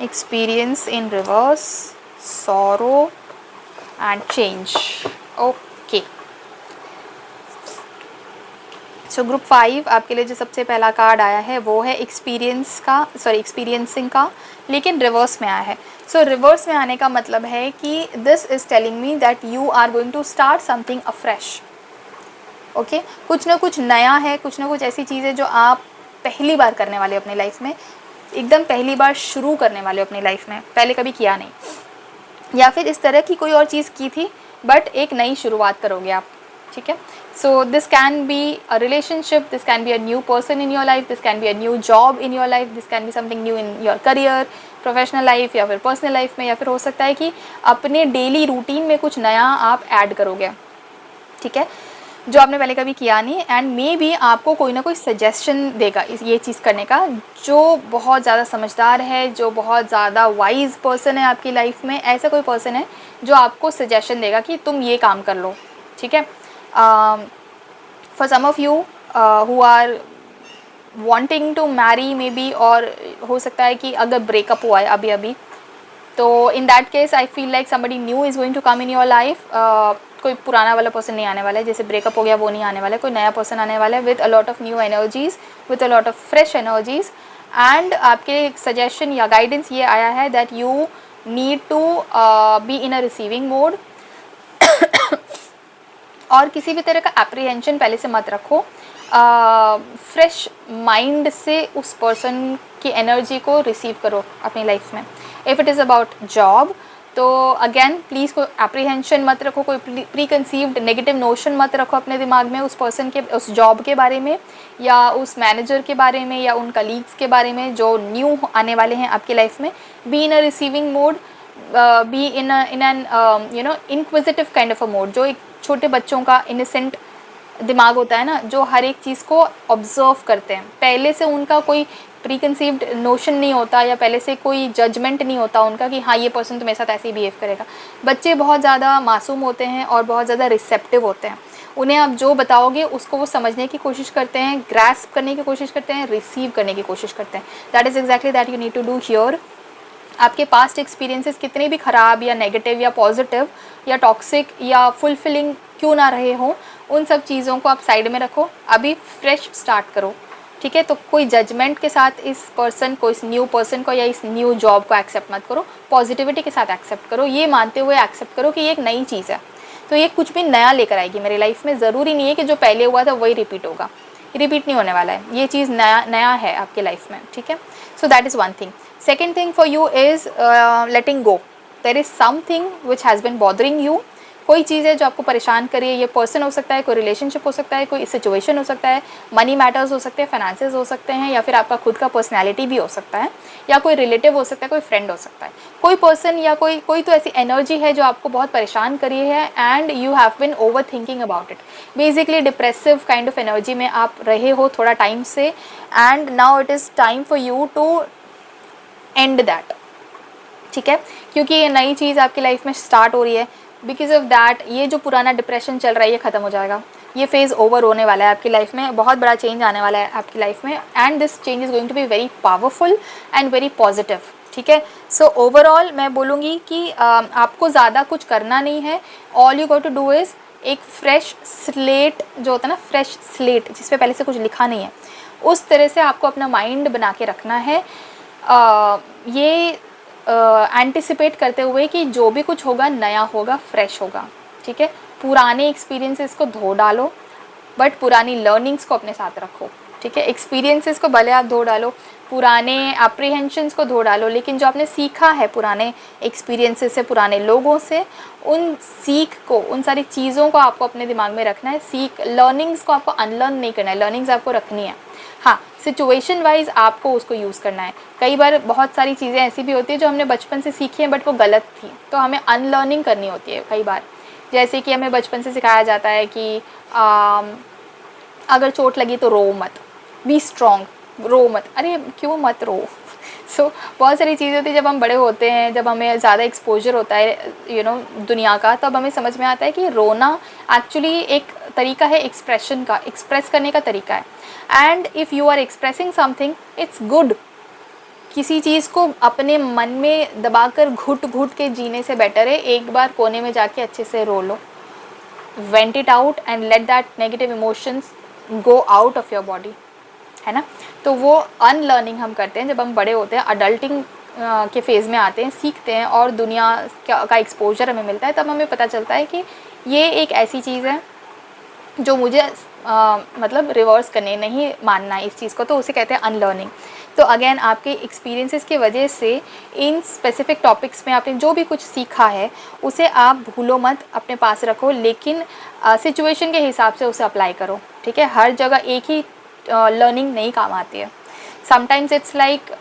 Experience in reverse, sorrow and change. Okay, so group 5 आपके लिए जो सबसे पहला कार्ड आया है वो है एक्सपीरियंसिंग का, लेकिन रिवर्स में आया है। सो रिवर्स में आने का मतलब है कि this is telling me that you are going to start something afresh. Okay, कुछ ना कुछ नया है, कुछ ना कुछ ऐसी चीज़ है जो आप पहली बार करने वाले हो अपनी लाइफ में, एकदम पहली बार शुरू करने वाले हो अपनी लाइफ में, पहले कभी किया नहीं, या फिर इस तरह की कोई और चीज़ की थी बट एक नई शुरुआत करोगे आप, ठीक है। So this can be a relationship, this can be a new person in your life, this can be a new job in your life, this can be something new in your career, professional life या फिर personal life में, या फिर हो सकता है कि अपने डेली रूटीन में कुछ नया आप ऐड करोगे, ठीक है, जो आपने पहले कभी किया नहीं। एंड मे बी आपको कोई ना कोई सजेशन देगा ये चीज़ करने का, जो बहुत ज़्यादा समझदार है, जो बहुत ज़्यादा वाइज पर्सन है आपकी लाइफ में। ऐसा कोई पर्सन है जो आपको सजेशन देगा कि तुम ये काम कर लो, ठीक है। For some of you who are wanting to marry maybe, और हो सकता है कि अगर ब्रेकअप हुआ है अभी अभी, तो in that case I feel like somebody new is going to come in your life. कोई पुराना वाला पर्सन नहीं आने वाला है, जैसे ब्रेकअप हो गया वो नहीं आने वाला है, कोई नया पर्सन आने वाला है with a lot of new energies, with a lot of fresh energies. And आपके सजेशन या गाइडेंस ये आया है that you need to be in a receiving mode, और किसी भी तरह का एप्रीहेंशन पहले से मत रखो। फ्रेश माइंड से उस पर्सन की एनर्जी को रिसीव करो अपनी लाइफ में। If it is about job, तो अगेन प्लीज़ कोई एप्रीहेंशन मत रखो, कोई प्री कंसीव्ड नेगेटिव नोशन मत रखो अपने दिमाग में उस पर्सन के, उस जॉब के बारे में, या उस मैनेजर के बारे में, या उन कलीग्स के बारे में जो न्यू आने वाले हैं आपकी लाइफ में। B in a receiving mode, be in an inquisitive kind of a mode, जो एक छोटे बच्चों का इनोसेंट दिमाग होता है ना, जो हर एक चीज़ को ऑब्जर्व करते हैं, पहले से उनका कोई प्री कंसीव्ड नोशन नहीं होता, या पहले से कोई जजमेंट नहीं होता उनका कि हाँ ये पर्सन तो मेरे साथ ऐसे ही बिहेव करेगा। बच्चे बहुत ज़्यादा मासूम होते हैं और बहुत ज़्यादा रिसेप्टिव होते हैं। उन्हें आप जो बताओगे उसको वो समझने की कोशिश करते हैं, ग्रैस्प करने की कोशिश करते हैं, रिसीव करने की कोशिश करते हैं। That is exactly that you need to do here. आपके पास्ट एक्सपीरियंसेस कितने भी ख़राब या नेगेटिव या पॉजिटिव या टॉक्सिक या फुलफिलिंग क्यों ना रहे हों, उन सब चीज़ों को आप साइड में रखो, अभी फ्रेश स्टार्ट करो, ठीक है। तो कोई जजमेंट के साथ इस पर्सन को, इस न्यू पर्सन को या इस न्यू जॉब को एक्सेप्ट मत करो, पॉजिटिविटी के साथ एक्सेप्ट करो, ये मानते हुए एक्सेप्ट करो कि ये एक नई चीज़ है, तो ये कुछ भी नया लेकर आएगी मेरी लाइफ में। ज़रूरी नहीं है कि जो पहले हुआ था वही रिपीट होगा, रिपीट नहीं होने वाला है, ये चीज़ नया है आपके लाइफ में, ठीक है। So that is one thing. Second thing for you is letting go. There is something which has been bothering you. कोई चीज़ है जो आपको परेशान कर रही है, ये पर्सन हो सकता है, कोई रिलेशनशिप हो सकता है, कोई सिचुएशन हो सकता है, मनी मैटर्स हो सकते हैं, फाइनेंसेस हो सकते हैं, या फिर आपका खुद का पर्सनैलिटी भी हो सकता है, या कोई रिलेटिव हो सकता है, कोई फ्रेंड हो सकता है, कोई पर्सन या कोई तो ऐसी एनर्जी है जो आपको बहुत परेशान कर रही है, and you have been over thinking about it. Basically depressive kind of energy में आप रहे हो थोड़ा टाइम से, and now it is time for you to end that, ठीक है, क्योंकि ये नई चीज़ आपकी लाइफ में स्टार्ट हो रही है। बिकॉज ऑफ दैट ये जो पुराना डिप्रेशन चल रहा है ये ख़त्म हो जाएगा, ये फेज़ ओवर होने वाला है आपकी लाइफ में, बहुत बड़ा चेंज आने वाला है आपकी लाइफ में, and this change is going to be very powerful and very positive, ठीक है। सो ओवरऑल मैं बोलूँगी कि आपको ज़्यादा कुछ करना नहीं है। All you got to do is एक फ्रेश स्लेट जो होता है ना, फ्रेश स्लेट जिसपे पहले से कुछ लिखा नहीं है, उस तरह से आपको अपना माइंड बना के रखना है। ये एंटिसिपेट करते हुए कि जो भी कुछ होगा नया होगा, फ्रेश होगा, ठीक है। पुराने एक्सपीरियंसेस को धो डालो, बट पुरानी लर्निंग्स को अपने साथ रखो, ठीक है। एक्सपीरियंसेस को भले आप धो डालो, पुराने अप्रीहेंशंस को धो डालो, लेकिन जो आपने सीखा है पुराने एक्सपीरियंसेस से, पुराने लोगों से, उन सीख को, उन सारी चीज़ों को आपको अपने दिमाग में रखना है। लर्निंग्स को आपको अनलर्न नहीं करना है, लर्निंग्स आपको रखनी है। हाँ, सिचुएशन वाइज आपको उसको यूज़ करना है। कई बार बहुत सारी चीज़ें ऐसी भी होती है जो हमने बचपन से सीखी हैं बट वो गलत थी, तो हमें अनलर्निंग करनी होती है कई बार। जैसे कि हमें बचपन से सिखाया जाता है कि अगर चोट लगी तो रो मत, बी स्ट्रॉन्ग, रो मत, अरे क्यों मत रो। सो बहुत सारी चीज़ें होती है, जब हम बड़े होते हैं, जब हमें ज़्यादा एक्सपोजर होता है दुनिया का, तब हमें समझ में आता है कि रोना एक्चुअली एक तरीका है एक्सप्रेशन का, एक्सप्रेस करने का तरीका है। And if you are expressing something it's good. किसी चीज़ को अपने मन में दबाकर घुट घुट के जीने से बेटर है एक बार कोने में जाके अच्छे से रो लो, vent it out and let that negative emotions go out of your body, है ना। तो वो अनलर्निंग हम करते हैं जब हम बड़े होते हैं, अडल्टिंग के फेज़ में आते हैं, सीखते हैं और दुनिया का एक्सपोजर हमें मिलता है, तब हमें पता चलता है कि ये एक ऐसी चीज़ है जो मुझे मतलब रिवर्स करने नहीं मानना है इस चीज़ को, तो उसे कहते हैं अनलर्निंग। तो अगेन आपके एक्सपीरियंसेस की वजह से इन स्पेसिफिक टॉपिक्स में आपने जो भी कुछ सीखा है उसे आप भूलो मत, अपने पास रखो, लेकिन सिचुएशन के हिसाब से उसे अप्लाई करो, ठीक है। हर जगह एक ही लर्निंग नहीं काम आती है। समटाइम्स इट्स लाइक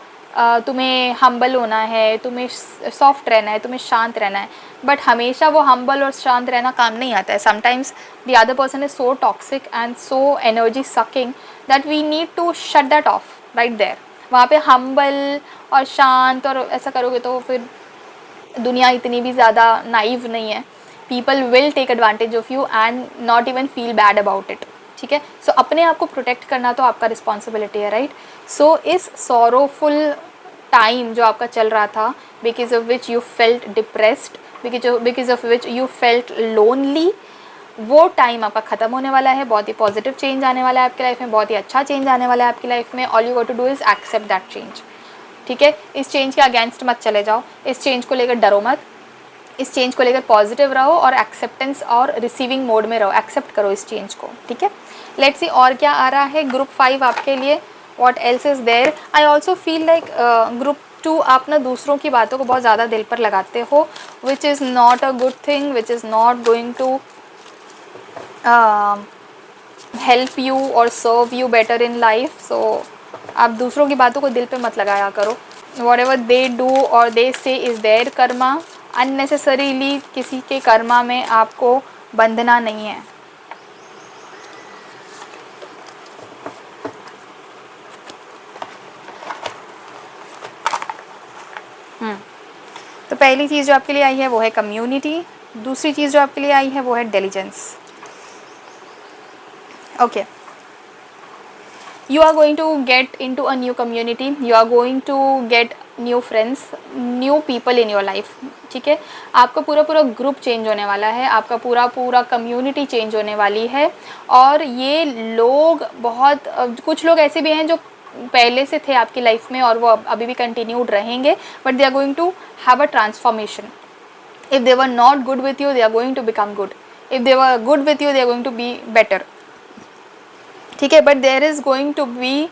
तुम्हें हम्बल होना है, तुम्हें सॉफ्ट रहना है, तुम्हें शांत रहना है, बट हमेशा वो हम्बल और शांत रहना काम नहीं आता है। Sometimes the other person is so toxic and so energy sucking that we need to shut that off right there. वहाँ पे हम्बल और शांत और ऐसा करोगे तो फिर दुनिया इतनी भी ज़्यादा नाइव नहीं है। People will take advantage of you and not even feel bad about it, ठीक है। सो अपने आप को प्रोटेक्ट करना तो आपका रिस्पॉन्सिबिलिटी है, राइट। सो इस सॉरोफुल टाइम जो आपका चल रहा था, because of which you felt depressed, because of which you felt lonely, वो टाइम आपका ख़त्म होने वाला है। बहुत ही पॉजिटिव चेंज आने वाला है आपकी लाइफ में, बहुत ही अच्छा चेंज आने वाला है आपकी लाइफ में। All you got to do is accept that change, ठीक है। इस चेंज के अगेंस्ट मत चले जाओ, इस चेंज को लेकर डरो मत, इस चेंज को लेकर पॉजिटिव रहो और एक्सेप्टेंस और रिसीविंग मोड में रहो, एक्सेप्ट करो इस चेंज को, ठीक है। लेट्स सी और क्या आ रहा है ग्रुप 5 आपके लिए, what else is there. I also feel like group 2 आप ना दूसरों की बातों को बहुत ज़्यादा दिल पर लगाते हो, which is not a good thing, which is not going to help you और serve you better in life. So आप दूसरों की बातों को दिल पे मत लगाया करो। whatever they do or they say is their Karma, unnecessarily किसी के कर्मा में आपको बंधना नहीं है। तो पहली चीज़ जो आपके लिए आई है वो है कम्युनिटी, दूसरी चीज़ जो आपके लिए आई है वो है diligence. Okay, you are going to get into a new community, you are going to get new friends, new people in your life, ठीक है। आपका पूरा पूरा ग्रुप चेंज होने वाला है, आपका पूरा पूरा कम्युनिटी चेंज होने वाली है। और ये लोग बहुत कुछ लोग ऐसे भी हैं जो पहले से थे आपकी लाइफ में और वो अभी भी कंटिन्यूड रहेंगे, but they are going to have a transformation. If they were not good with you, they are going to become good, if they were good with you, they are going to be better, ठीक है। But there is going to be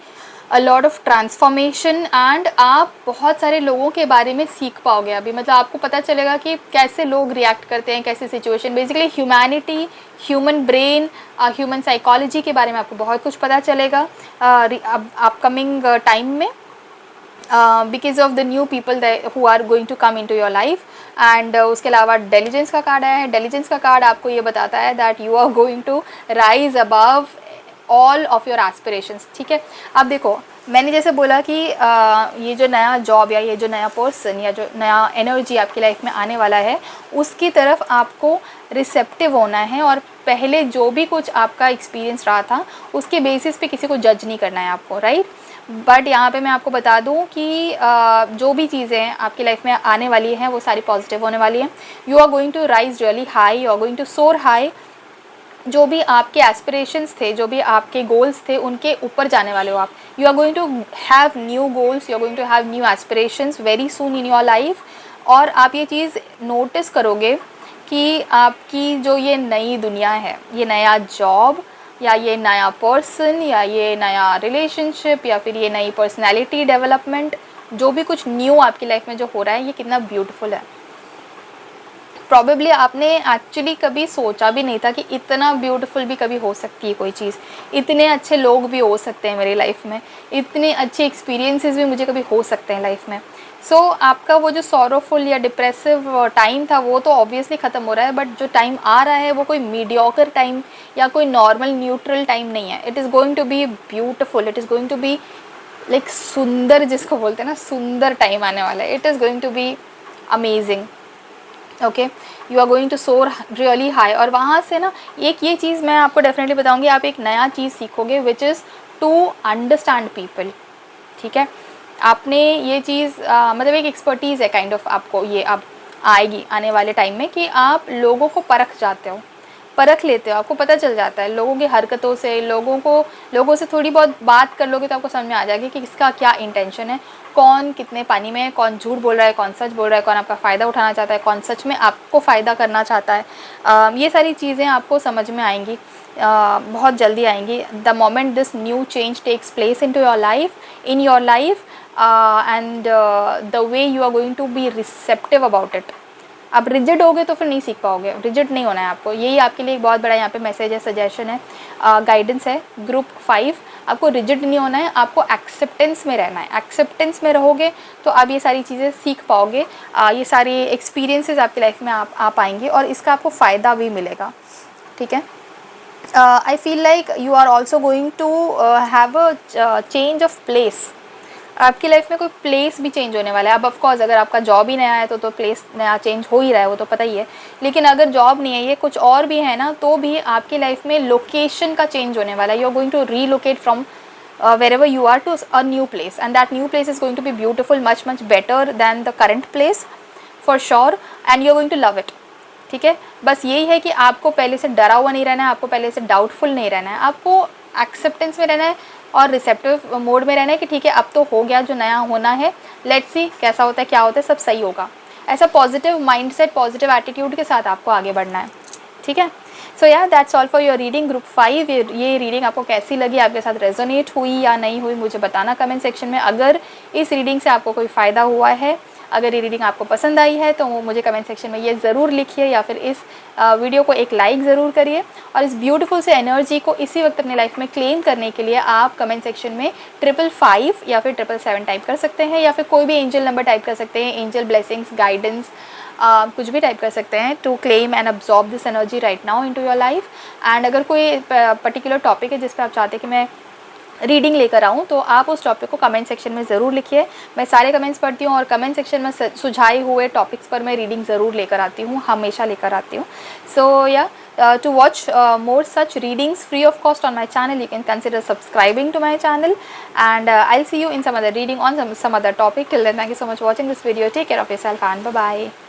a lot of transformation and आप बहुत सारे लोगों के बारे में सीख पाओगे अभी, मतलब आपको पता चलेगा कि कैसे लोग रिएक्ट करते हैं, कैसे situation, basically humanity, human brain, human psychology के बारे में आपको बहुत कुछ पता चलेगा अपकमिंग टाइम में, because of the new people who are going to come in to your life. And उसके अलावा डेलीजेंस का कार्ड आया है। डेलीजेंस का कार्ड आपको ये बताता है that you are going to rise above all of your aspirations, ठीक है। अब देखो, मैंने जैसे बोला कि ये जो नया जॉब या ये जो नया पर्सन या जो नया एनर्जी आपकी लाइफ में आने वाला है, उसकी तरफ आपको रिसेप्टिव होना है और पहले जो भी कुछ आपका एक्सपीरियंस रहा था उसके बेसिस पे किसी को जज नहीं करना है आपको, राइट। बट यहाँ पे मैं आपको बता दूँ कि जो भी चीज़ें आपकी लाइफ में आने वाली हैं वो सारी पॉजिटिव होने वाली हैं। You are going to rise really high, you are going to soar high. जो भी आपके एस्पिरेशंस थे, जो भी आपके गोल्स थे, उनके ऊपर जाने वाले हो आप। You are going to have new goals, you are going to have new aspirations very soon in your life. और आप ये चीज़ नोटिस करोगे कि आपकी जो ये नई दुनिया है, ये नया जॉब या ये नया पर्सन या ये नया रिलेशनशिप या फिर ये नई पर्सनैलिटी डेवलपमेंट, जो भी कुछ न्यू आपकी लाइफ में जो हो रहा है, ये कितना ब्यूटीफुल है। प्रॉबेबली आपने एक्चुअली कभी सोचा भी नहीं था कि इतना ब्यूटीफुल भी कभी हो सकती है कोई चीज़, इतने अच्छे लोग भी हो सकते हैं मेरी लाइफ में, इतने अच्छे एक्सपीरियंसेस भी मुझे कभी हो सकते हैं लाइफ में। सो आपका वो जो सॉरोफुल या डिप्रेसिव टाइम था वो तो ऑब्वियसली ख़त्म हो रहा है, बट जो टाइम आ रहा है वो कोई मीडियोकर टाइम या कोई नॉर्मल न्यूट्रल टाइम नहीं है। It is going to be beautiful, it is going to be like सुंदर, जिसको बोलते हैं ना, सुंदर टाइम आने वाला है। It is going to be amazing, okay. You are going to soar really high. और वहाँ से ना एक ये चीज़ मैं आपको डेफिनेटली बताऊँगी, आप एक नया चीज़ सीखोगे which is to understand people, ठीक है। आपने ये चीज़ मतलब एक एक्सपर्टीज़ है काइंड ऑफ, आपको ये अब आएगी आने वाले टाइम में कि आप लोगों को परख जाते हो, परख लेते हो, आपको पता चल जाता है लोगों की हरकतों से, लोगों से थोड़ी बहुत बात कर लोगे तो आपको समझ में आ जाएगी कि किसका क्या इंटेंशन है, कौन कितने पानी में है, कौन झूठ बोल रहा है, कौन सच बोल रहा है, कौन आपका फ़ायदा उठाना चाहता है, कौन सच में आपको फ़ायदा करना चाहता है। ये सारी चीज़ें आपको समझ में आएंगी, बहुत जल्दी आएंगी। The moment this new change takes place in your life and the way you are going to be receptive about it. आप रिजिड होगे तो फिर नहीं सीख पाओगे, रिजिड नहीं होना है आपको। यही आपके लिए एक बहुत बड़ा यहाँ पे मैसेज है, सजेशन है, गाइडेंस है। ग्रुप 5, आपको रिजिड नहीं होना है, आपको एक्सेप्टेंस में रहना है। एक्सेप्टेंस में रहोगे तो आप ये सारी चीज़ें सीख पाओगे, ये सारी एक्सपीरियंसेस आपकी लाइफ में आ पाएंगे और इसका आपको फ़ायदा भी मिलेगा, ठीक है। I feel like you are also going to have a change of place. आपकी लाइफ में कोई प्लेस भी चेंज होने वाला है। अब ऑफकोर्स अगर आपका जॉब ही नया है तो प्लेस नया चेंज हो ही रहा है, वो तो पता ही है। लेकिन अगर जॉब नहीं है, ये कुछ और भी है ना, तो भी आपकी लाइफ में लोकेशन का चेंज होने वाला है। You are going to relocate from wherever you are to a new place, and that new place is going to be beautiful, much better than the current place for sure, and you are going to love it, ठीक है। बस यही है कि आपको पहले से डरा हुआ नहीं रहना है, आपको पहले से डाउटफुल नहीं रहना है, आपको एक्सेप्टेंस में रहना है और रिसेप्टिव मोड में रहना है कि ठीक है अब तो हो गया जो नया होना है, लेट्स सी कैसा होता है, क्या होता है, सब सही होगा। ऐसा पॉजिटिव माइंडसेट, पॉजिटिव एटीट्यूड के साथ आपको आगे बढ़ना है, ठीक है। सो yeah that's all for your reading group 5। ये रीडिंग आपको कैसी लगी, आपके साथ रेजोनेट हुई या नहीं हुई, मुझे बताना कमेंट सेक्शन में। अगर इस रीडिंग से आपको कोई फ़ायदा हुआ है, अगर ये रीडिंग आपको पसंद आई है तो मुझे कमेंट सेक्शन में ये ज़रूर लिखिए, या फिर इस वीडियो को एक लाइक ज़रूर करिए। और इस ब्यूटीफुल से एनर्जी को इसी वक्त अपनी लाइफ में क्लेम करने के लिए आप कमेंट सेक्शन में 555 या फिर 777 टाइप कर सकते हैं, या फिर कोई भी एंजल नंबर टाइप कर सकते हैं, एंजल ब्लेसिंग्स, गाइडेंस, कुछ भी टाइप कर सकते हैं, to claim and absorb this energy right now into your life. And अगर कोई पर्टिकुलर टॉपिक है जिस पर आप चाहते हैं कि मैं रीडिंग लेकर आऊँ, तो आप उस टॉपिक को कमेंट सेक्शन में ज़रूर लिखिए। मैं सारे कमेंट्स पढ़ती हूँ और कमेंट सेक्शन में सुझाए हुए टॉपिक्स पर मैं रीडिंग ज़रूर लेकर आती हूँ, हमेशा लेकर आती हूँ। सो या to watch more such readings free of cost on my channel, you can consider subscribing to my channel, and I'll see you in some other reading on some other topic. Till then, thank you so much for watching this video. Take care of yourself and bye bye.